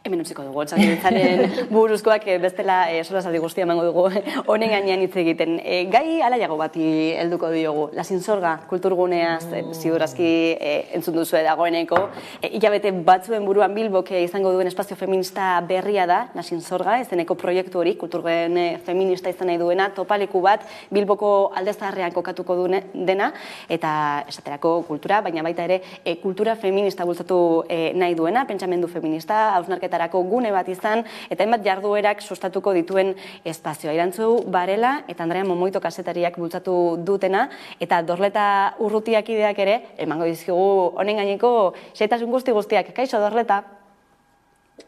Hemen utziko dugu, Osakidetzaren buruzkoak bestela solasaldi guztia emango dugu honen gainean hitz egiten. Gai alaiago bati helduko diogu. La Sinsorga kulturguneaz ziurazki entzun duzue dagoeneko. Hilabete batzuen buruan Bilbok izango duen espazio feminista berria da, La Sinsorga, izeneko proiektu hori, kulturgen feminista izan nahi duena, topaleku bat Bilboko Alde Zaharrean kokatuko dena, eta esaterako kultura, baina baita ere kultura feminista bultzatu nahi duena, pentsamendu feminista, hausnarketarako gune bat izan, eta hainbat jarduerak sustatuko dituen espazioa. Irantzu Barela eta Andrea Momoito kazetariak bultzatu dutena, eta Dorleta Urrutiak ideak ere, emango dizkigu honen gaineko xehetasun guztiak. Kaixo, Dorleta?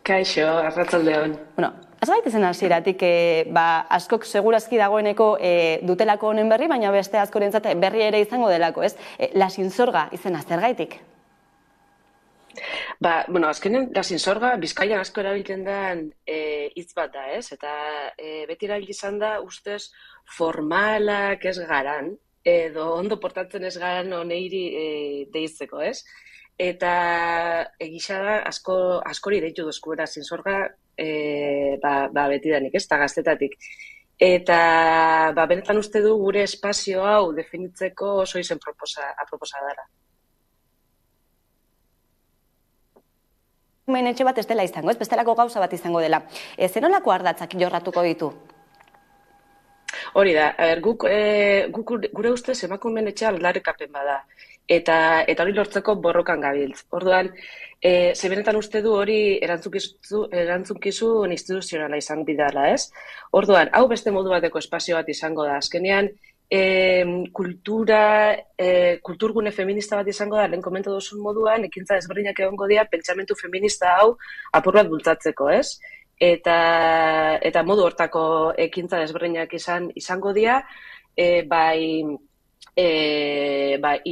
Kaixo, arratsaldeon. Bueno, azbaitezen hasieratik, askok segurazki dagoeneko dutelako honen berri, baina beste askorentzat berri ere izango delako, ez? La Sinsorga izena zergaitik? Azkenen, La Sinsorga Bizkaian asko erabiltzen den hitz bat da, ez? Eta beti erabili izan da, ustez, formalak ez garan, edo ondo portatzen ez garan honeiri deitzeko, ez? Eta egisa da, askori deitu duzku, La Sinsorga beti danik, ez? Eta gaztetatik. Eta benetan uste du gure espazio hau definitzeko oso izen aproposa dara. Etxe bat ez dela izango, ez bestelako gauza bat izango dela. Zenolako ardatzak jorratuko ditu? Hori da, gure ustez emakumeen etxea aldarrikapen bada. Eta hori lortzeko borrokan gabiltz. Orduan, benetan uste du hori erantzukizun instituzionala izan bidala, ez? Orduan, hau beste modu bateko espazio bat izango da. Azkenean, kulturgune feminista bat izango da, lehen komento duzun moduan, ekintza ezberdinak egongo dira, pentsamentu feminista hau apur bat bultzatzeko, ez? Eta modu hortako ekintza ezberdinak izango dira, bai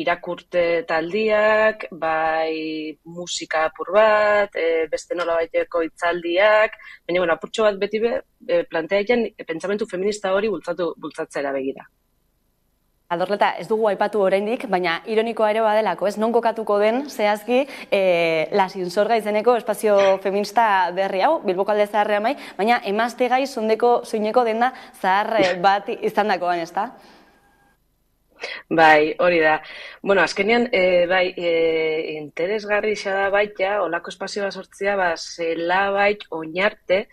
irakurte taldiak, bai musika apur bat, beste nola baiteko hitzaldiak, baina apurtxo bat beti planteatzen pentsamentu feminista hori bultzatzera begira. Dorleta, ez dugu aipatu oraindik, baina ironikoa ere badelako, ez? Non kokatuko den, zehazki, La Sinsorga izeneko espazio feminista berri hau, Bilboko Alde Zaharrean bai, baina emazte gai soineko denda zahar bat izandakoan, ez da? Bai, hori da. Azkenean, interesgarri da baita, olako espazioa sortzea, zela bait oinarte,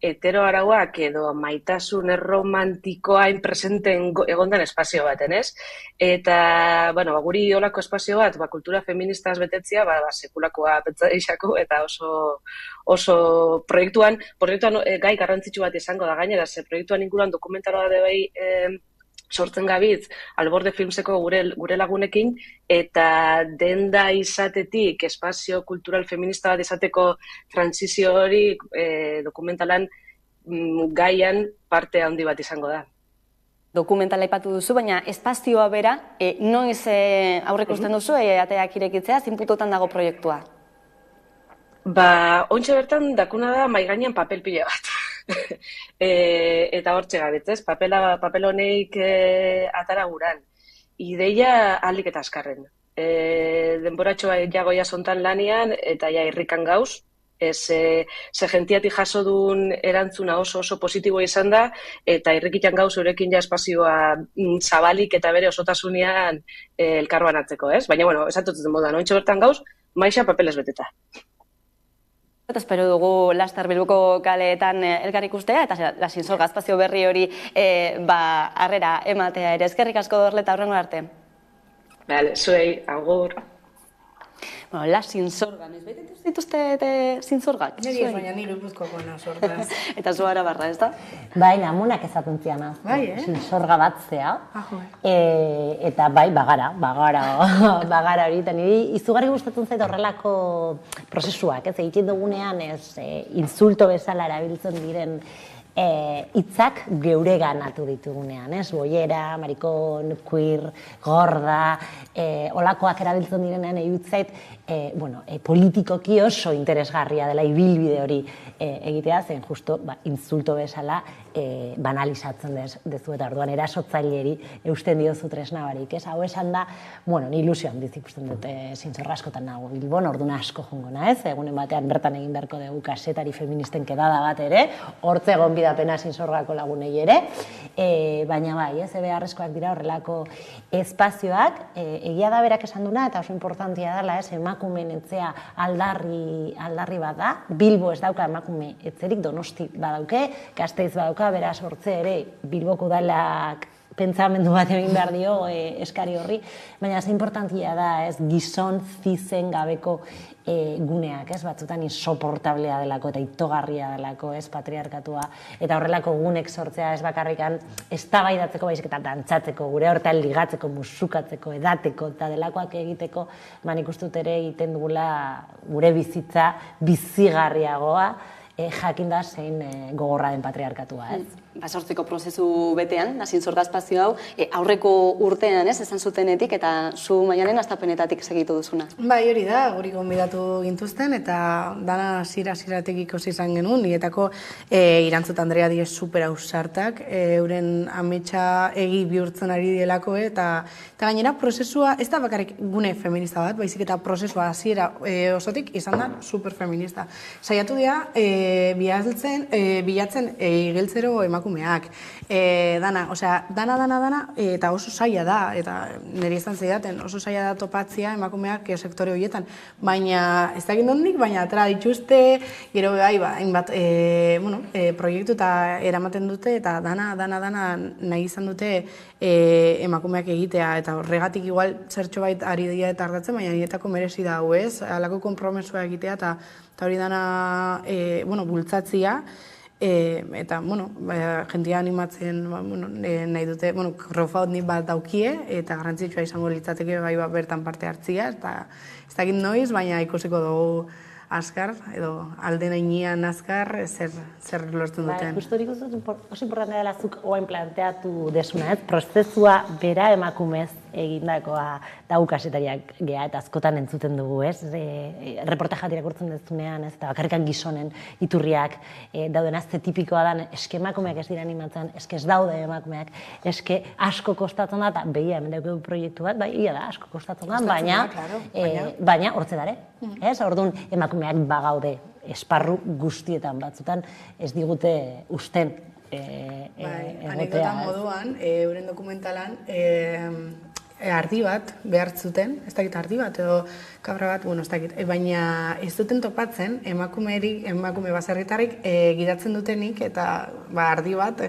hetero arauak edo maitasun erromantikoa presenten egondan espazio baten, ez? Eta, guri olako espazio bat, kultura feministaz betetzia, sekulakoa pentsa deixako, eta oso proiektuan gai garrantzitsu bat izango da gainera, proiektuan inguruan dokumentaroa da bai sortzen gabitz, Alborde Filmseko gure lagunekin, eta denda izatetik, espazio kultural feminista bat izateko transizio hori dokumentalan gaian parte handi bat izango da. Dokumentala aipatu duzu, baina espazioa bera, noiz aurreikusten duzu, ateak irekitzea, zinputotan dago proiektua? Ontxe bertan dakuna da maigainan papel pila bat. Eta hortxe gabetzez, papel honeik atara guran. Ideia aldik eta askarren. Denboratxoa jagoia zontan lanian, eta ja irrikan gauz, ze gentiatik jaso duen erantzuna oso positibo izan da, eta irrikitan gauz eurekin ja espazioa zabalik eta bere osotasunean elkarbanatzeko, ez? Baina, bueno, esatutzen modan, ontxe bertan gauz, maixa papeles beteta. Eta espero dugu laster Bilboko kaleetan elkar ikustea, eta Lasinsorga espazio berri hori harrera ematea ere. Eskerrik asko Dorleta, aurrengo arte. Bale, zuei, agur. Bueno, Lasinsorga, ez baitut dituzte zintzorgak? Niri ez, baina nire Gipuzkoako sortaz. Eta zu Arabarra, ez da? Bai, namunak ezatuntziana. Bai, Zintzorga bat zea. Eta bai, bagara hori. Eta niri izugarri gustatzen zait horrelako prozesuak, ez egiten dugunean, insulto bezala erabiltzen diren hitzak geure ganatu ditugunean, ez? Boiera, marikon, queer, gorda, olakoak erabiltzen direnean egitzait, politikoki oso interesgarria dela ibilbide hori egitea, zen justo insulto bezala banalizatzen dezu, eta orduan erasotzaileri eusten diozu tresna barik, ez? Hau esan da, ni ilusio handiz ikusten dut Zintzorra askotan nago Bilbon, orduan asko jongo naiz, egunen batean bertan egin beharko dugu kasetari feministen kedada bat ere, hortze egon bidapena Zintzorgako lagunei ere, baina bai, ez, beharrezkoak dira horrelako espazioak, egia da berak esan duna, eta oso importantia dela, ez, emakumeen etzea aldarri bat da, Bilbo ez dauka emakume etzerik, Donosti badauke, Gasteiz badauka, beraz hortze ere Bilboko udalak pentsamendu bat egin behar dio eskari horri, baina ze importantia da, ez, gizon zizen gabeko guneak, ez, batzutan insoportablea delako eta itogarria delako, ez, patriarkatua, eta horrelako gunek sortzea ez bakarrikan eztabaidatzeko baizik eta dantzatzeko, gure horretan ligatzeko, musukatzeko, edateko eta delakoak egiteko, nik uste dut ere egiten dugula gure bizitza bizigarriagoa, jakinda zein gogorra den patriarkatua, ez? Sortzeko prozesu betean, Zintzorga espazio hau, aurreko urtean, ez, esan zutenetik, eta zu Maialen hastapenetatik segitu duzuna. Bai, hori da, guri gonbidatu gintuzten, eta dana zira-ziratik ikusi izan genuen, nietako Irantzut Andrea die super ausartak, euren ametsa egi bihurtzen ari dielako, eta gainera prozesua, ez da bakarrik gune feminista bat, baizik eta prozesua hasiera osotik izan da super feminista. Saiatu dira, bilatzen igeltzero emakumeak, dana, eta oso zaila da, eta niri izan zeidaten, oso zaila da topatzia emakumeak sektore horietan, baina ez dakit nondik, baina atera dituzte, gero hainbat proiektu eta eramaten dute, eta dana nahi izan dute emakumeak egitea, eta horregatik igual zertxo bait ari dira eta ardatzen, baina nietako merezi da hau, ez, halako konpromesua egitea, eta hori dana bultzatzia, eta, jentia animatzen nahi dute, crowdfunding bat daukie, eta garrantzitsua izango litzateke bertan parte hartzia, eta ez dakit noiz, baina ikusiko dugu azkar, edo alden ainean azkar, zer lortzen duten. Justo hori oso importantea dela zuk oain planteatu desuna, ez? Prozesua bera emakumez egindakoa dago kasetariak geha, eta askotan entzuten dugu, ez? Reportajat irakurtzen dezunean, ez? Eta bakarrikan gizonen iturriak dauden azte tipikoa dan, eske emakumeak ez dira animatzen, eske ez daude emakumeak, eske asko kostatzen da, eta behia, hemen daukagu proiektu bat, bai, ia da, asko kostatzen da, baina hortze dare, ez? Orduan, emakumeak bagaude esparru guztietan batzutan ez digute usten egotea. Anekdota moduan, euren dokumentalan, ardi bat behar zuten, ez dakit ardi bat edo kabra bat, ez dakit, baina ez duten topatzen emakume baserritarrik gidatzen dutenik eta ardi bat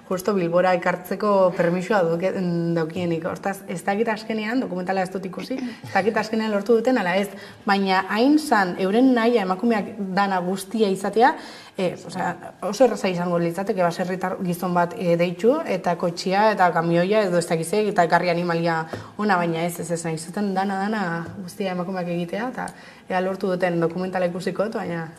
justo Bilbora ekartzeko permisua daukienik. Hortaz, ez dakit askenean, dokumentala ez dut ikusi, ez dakit askenean lortu duten, ala ez, baina hain zan euren nahia emakumeak dana guztia izatea, oso erraza izango litzateke baserritar gizon bat deitzu, eta kotxia eta kamioia edo ez dakizek, eta ekarri animalia ona, baina ez nahi zuten dana guztia emakumeak egitea, eta lortu duten dokumentala ikusiko, baina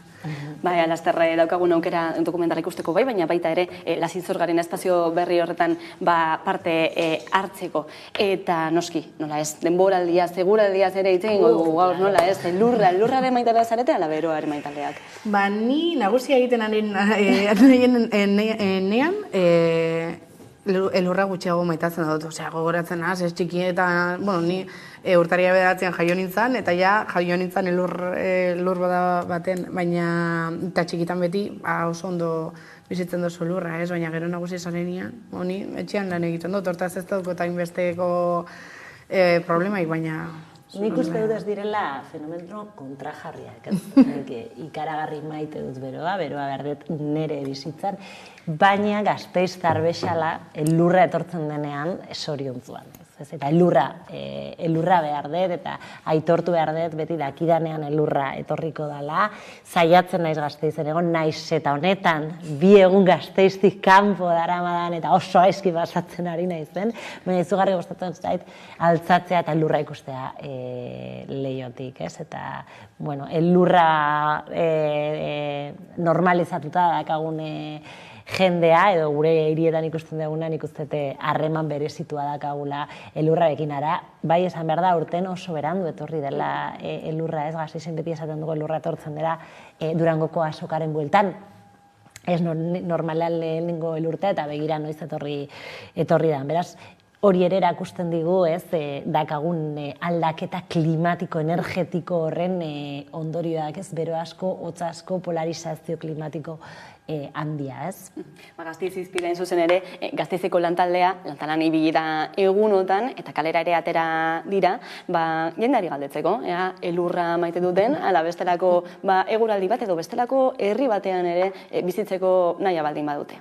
Bai, alasterra daukagun aukera dokumentala ikusteko bai, baina baita ere Lasinzorgaren espazio berri horretan parte hartzeko. Eta noski, nola ez, denboraldia, seguraldiaz ere hitz egingo dugu gaur, nola ez, lurraren maitalea zarete, ala beroaren maitaleak? Ba, ni nagusia egiten nean, elurra gutxiago maitatzen dut, osea, gogoratzen az, ez txiki eta, bueno, ni urtaria bedatzean jaio nintzen, eta ja jaio nintzen elur baten, baina eta txikitan beti oso ondo bizitzen dozu lurra, ez, baina gero nagusi zarenean, honi etxean lan egiten dut, hortaz ez dut eta inbesteko problemaik, baina... Nik uste dut ez direla fenomeno kontrajarriak, ikaragarri maite dut beroa berdet nere bizitzan, baina Gasteiztar bezala elurra etortzen denean zoriontzuan. Eta elurra behar dut, eta aitortu behar dut, beti dakidanean elurra etorriko dela, zaiatzen naiz Gasteizen egon, naiz eta honetan, 2 egun Gasteiztik kanpo daramadan, eta oso aizki basatzen ari naizen, baina izugarri gustatzen zait, altzatzea eta elurra ikustea lehiotik, ez? Eta, bueno, elurra normalizatuta dakagun jendea, edo gure hirietan ikusten duguna, nik ustete harreman berezitua dakagula elurrarekin ara. Bai, esan behar da, urten oso berandu etorri dela elurra, ez? Gasteizen beti esaten dugu elurra etortzen dela Durangoko azokaren bueltan. Ez normalean lehenengo elurtea eta begira noiz etorri da. Beraz, hori ere erakusten digu, ez, dakagun aldaketa klimatiko, energetiko horren ondorioak, ez, bero asko, hotz asko, polarizazio klimatiko handia, ez? Gasteiz izpira zuzen ere, Gasteizeko lantalan ibili da egunotan, eta kalera ere atera dira, jendeari galdetzeko, elurra maite duten, ala bestelako eguraldi bat edo bestelako herri batean ere bizitzeko nahi baldin badute.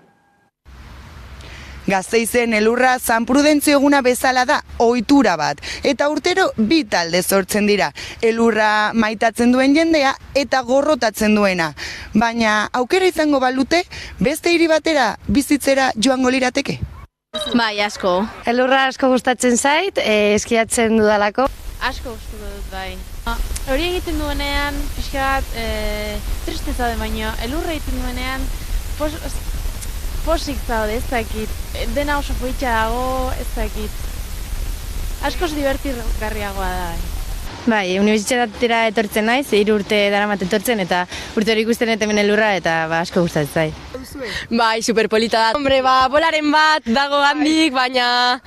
Gasteizen elurra San Prudentzio eguna bezala da, ohitura bat, eta urtero 2 talde sortzen dira, elurra maitatzen duen jendea eta gorrotatzen duena. Baina aukera izango balute, beste hiri batera bizitzera joango lirateke? Bai, asko. Elurra asko gustatzen zait, eskiatzen dudalako. Asko gustuko dut, bai. Hori egiten duenean, pixka bat, tristeza de baino, elurra egiten duenean, posik zaude, ez dakit, dena oso poitxa dago, ez dakit. Askoz divertirgarriagoa da. Bai, unibertsitatera etortzen naiz, 3 urte daramat etortzen, eta urte hori ikusten hemen elurra, eta asko gustatzen zait. Bai, superpolita da. Hombre, bolaren bat dago handik, baina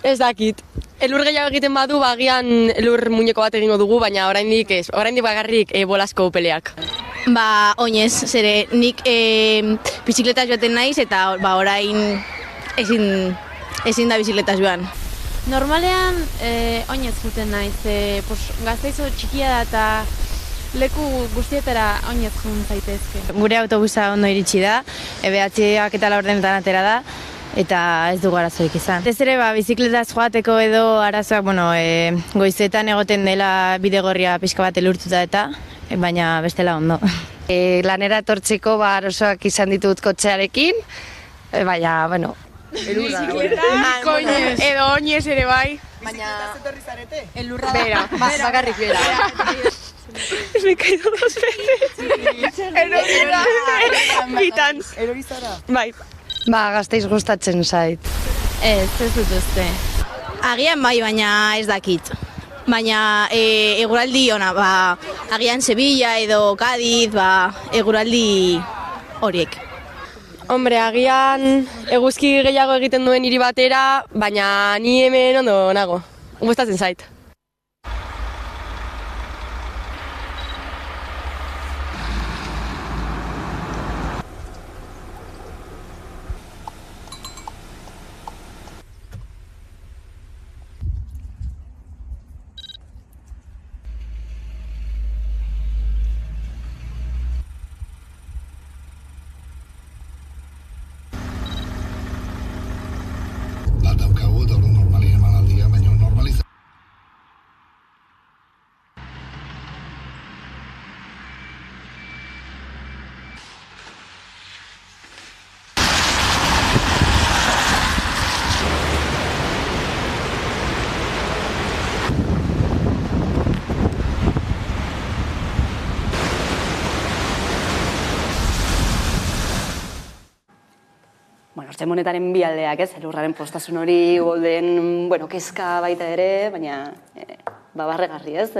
ez dakit. Elur gehiago egiten badu, agian elur muñeko bat egingo dugu, baina oraindik ez, oraindik bakarrik bolazko peleak. Oinez, zere, nik bizikletaz joaten naiz, eta orain ezin da bizikletaz joan. Normalean oinez juten naiz, Gasteizo txikia da eta leku guztietara oinez jun zaitezke. Gure autobusa ondo iritsi da, 9:00 eta 4:00 atera da, eta ez dugu arazorik izan. Ez ere, bizikletaz joateko edo arazoak, goizetan egoten dela bidegorria pixka bat elurtuta eta, baina bestela ondo. Lanera etortzeko arazoak izan ditut kotxearekin, baina, Koinez. Edo oinez ere bai. Baina... Zetorri zarete? Elurra da. Bakarrik bera. Ez me caído 2 veces. Erorira. Bitan. Erorizara? Bai. Gasteiz gustatzen zait. Ez dut uste. Agian bai, baina ez dakit. Baina eguraldi ona, agian Sevilla edo Cádiz, eguraldi horiek. Hombre, agian eguzki gehiago egiten duen hiri batera, baina ni hemen ondo nago. Gustatzen zait. Daukagu, eta hori normalien emanaldia, baina normalizatu. hortxe monetaren bi aldeak, ez, elurraren postasun hori, golden, kezka baita ere, baina barregarri, ez,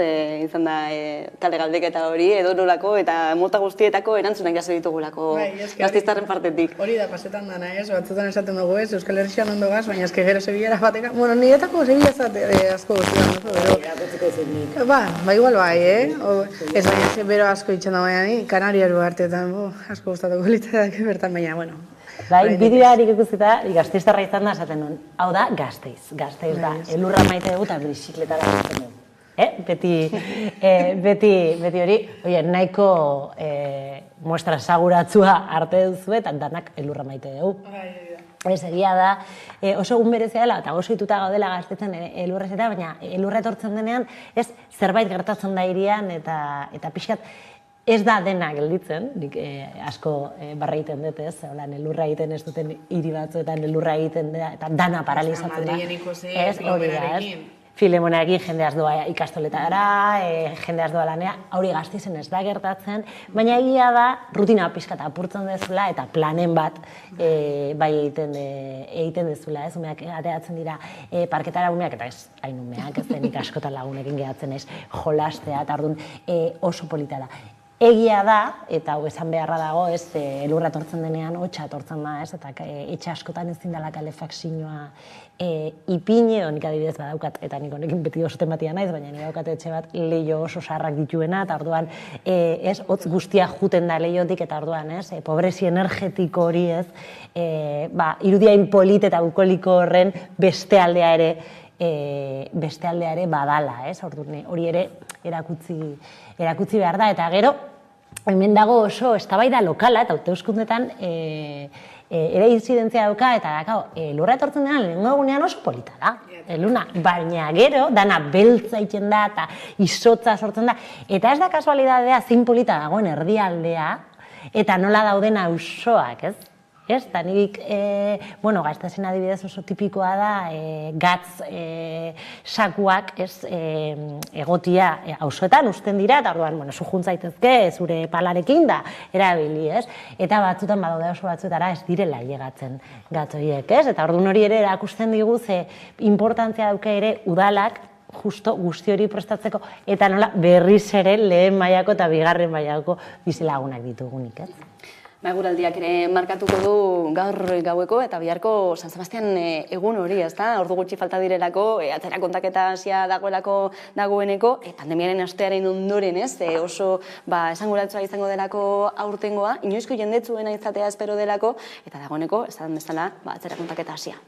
izan da kale galdeketa hori, edo nolako, eta mota guztietako erantzunak jaso ditugulako Gasteiztarren partetik. Hori da, pasetan dana, ez, batzutan esaten dugu, ez, Euskal Herrian ondo gaz, baina eske gero Sevillera bateka, bueno, niretako Sevilla asko guztian, pero... Ba, igual bai, ez baina bero asko itxen da baina ni, Kanariaru artetan, asko gustatuko litzaidake bertan, baina, bueno. Bai, bideoarik ikusita, Gasteiztarra izan da esaten nuen. Hau da, Gasteiz da, elurra maite dugu eta bizikletara guztien dugu. Beti hori, nahiko muestra esaguratzua arte duzu eta danak elurra maite dugu. Ez egia da, oso egun berezia dela eta oso ituta gaudela Gasteizen elurrez eta, baina elurra etortzen denean, ez zerbait gertatzen da hirian eta pixkat, ez da dena gelditzen, nik asko barra egiten dut, ez, elurra egiten ez duten hiri batzuetan elurra egiten da, eta dana paralizatzen da. Madrien ikusi, Filemonarekin. Filemonarekin jende doa ikastoletara, jende doa lanea, hori Gasteizen ez da gertatzen, baina egia da rutina pixka eta apurtzen dezula eta planen bat bai egiten dezula, ez, umeak ateatzen dira parketara umeak, eta ez hain umeak, ez denik askotan lagunekin gehatzen ez jolastea, eta orduan oso polita da. Egia da, eta hau esan beharra dago, ez, elurra etortzen denean, hotxa etortzen da, ez, eta etxe askotan ezin dela kalefakzioa ipini, edo nik adibidez badaukat, eta nik honekin beti oso tematia naiz, baina nik daukat etxe bat leio oso sarrak dituena, eta orduan, ez, hotz guztia juten da leiotik, eta orduan, ez, pobrezi energetiko hori, ez, irudiain polit eta bukoliko horren beste aldea ere badala, ez, orduan, hori ere erakutsi behar da, eta gero, hemen dago oso eztabaida lokala, eta hauteskundetan ere inzidentzia dauka, eta elurra etortzen denan lehenengo egunean oso polita da, eluna, baina gero, dana beltza egiten da, eta izotza sortzen da, eta ez da kasualidadea zein polita dagoen erdialdea, eta nola dauden auzoak, ez? Ez, eta nik, Gasteizen adibidez oso tipikoa da, gatz sakuak, ez, egotia auzoetan uzten dira, eta orduan, zu juntzaitezke zure palarekin da, erabili, ez? Eta batzutan badaude oso batzuetara ez direla llegatzen gatz horiek, ez? Eta orduan hori ere erakusten digu ze importantzia dauke ere udalak, justo guzti hori prestatzeko, eta nola berriz ere lehen mailako eta bigarren mailako bizilagunak ditugunik, ez? Eguraldiak ere markatuko du gaur gaueko eta biharko San Sebastian egun hori, ezta? Ordu gutxi falta direlako, atzera kontaketa hasia dagoeneko, pandemiaren hastearen ondoren, ez? Oso esanguratsua izango delako aurtengoa, inoizko jendetsuena izatea espero delako, eta dagoeneko, esan bezala, atzera kontaketa hasia.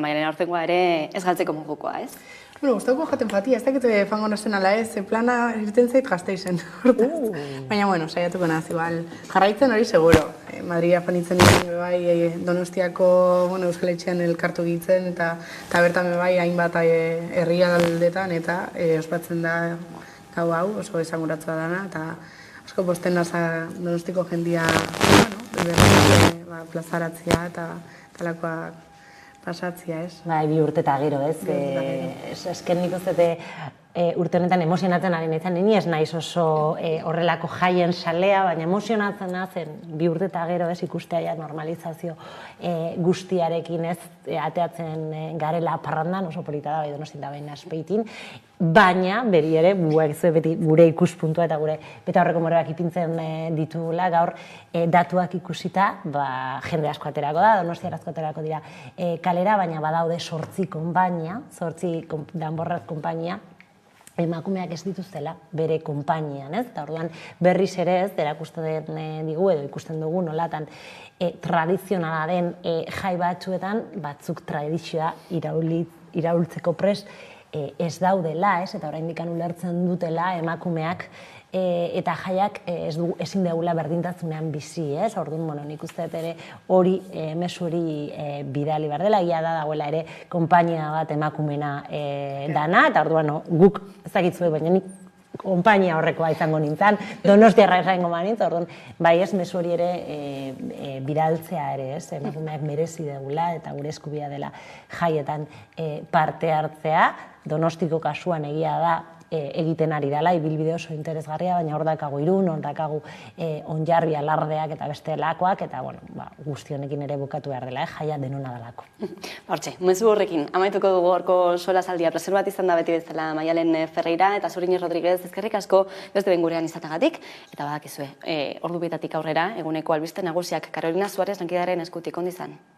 Maialen aurtengoa ere ez galtzeko modukoa, ez? Gustauko jaten fatia, ez dakit fango nozen ala ez, plana irten zait Gasteizen. Baina, saiatuko naz, igual, jarraitzen hori seguro. Madria fanitzen nire bai Donostiako Euskal Etxean elkartu gitzen, eta bertan bai hainbat herrialdetan, eta ospatzen da gau hau, oso esanguratzua dana, eta asko posten naza Donostiko jendia plazaratzea eta talakoak pasatzia, ez? Bai, 2 urte eta gero, ez? Esken nik uzete urte honetan emozionatzen ari nintzen, ni ez naiz oso horrelako jaien salea, baina emozionatzen zen 2 urte eta gero ez ikustea ja normalizazio guztiarekin ez ateatzen garela parrandan, oso polita da, Donostian da behin Azpeitin, baina beri ere, beti gure ikuspuntua eta gure beta horreko morebak ipintzen ditugula, gaur datuak ikusita, jende asko aterako da, Donostiara asko aterako dira kalera, baina badaude 8 konpainia, 8 danborraz konpainia, emakumeak ez dituztela bere konpainian, ez? Eta orduan berriz ere ez, erakusten digu edo ikusten dugu nolatan tradizionala den jai batzuetan, batzuk tradizioa iraultzeko prest ez daudela, ez? Eta oraindik ulertzen dutela emakumeak eta jaiak ezin dugula berdintasunean bizi, ez? Orduan, nik uste ere hori mezu hori bidali behar dela, ia da dagoela ere konpainia bat emakumena dana, eta orduan guk ezagitzue, baina nik konpainia horrekoa izango nintzen, Donostiarra izango manintz, orduan, bai ez mezu hori ere bidaltzea ere, ez? Emakumeak merezi dugula eta gure eskubia dela jaietan parte hartzea, Donostiko kasuan egia da egiten ari dela, ibilbide oso interesgarria, baina hor dakagu Irun, hor dakagu Onjarri alardeak eta beste lakoak, eta guzti honekin ere bukatu behar dela, jaia denona dalako. Hortxe, mezu horrekin, amaituko dugu horko solasaldia, plazer bat izan da beti bezala Maialen Ferreira eta Zuriñe Rodriguez, ezkerrik asko beste ben gurean izatagatik, eta badakizue, ordu bietatik aurrera, eguneko albiste nagusiak Carolina Suárez lankidaren eskutik ondizan.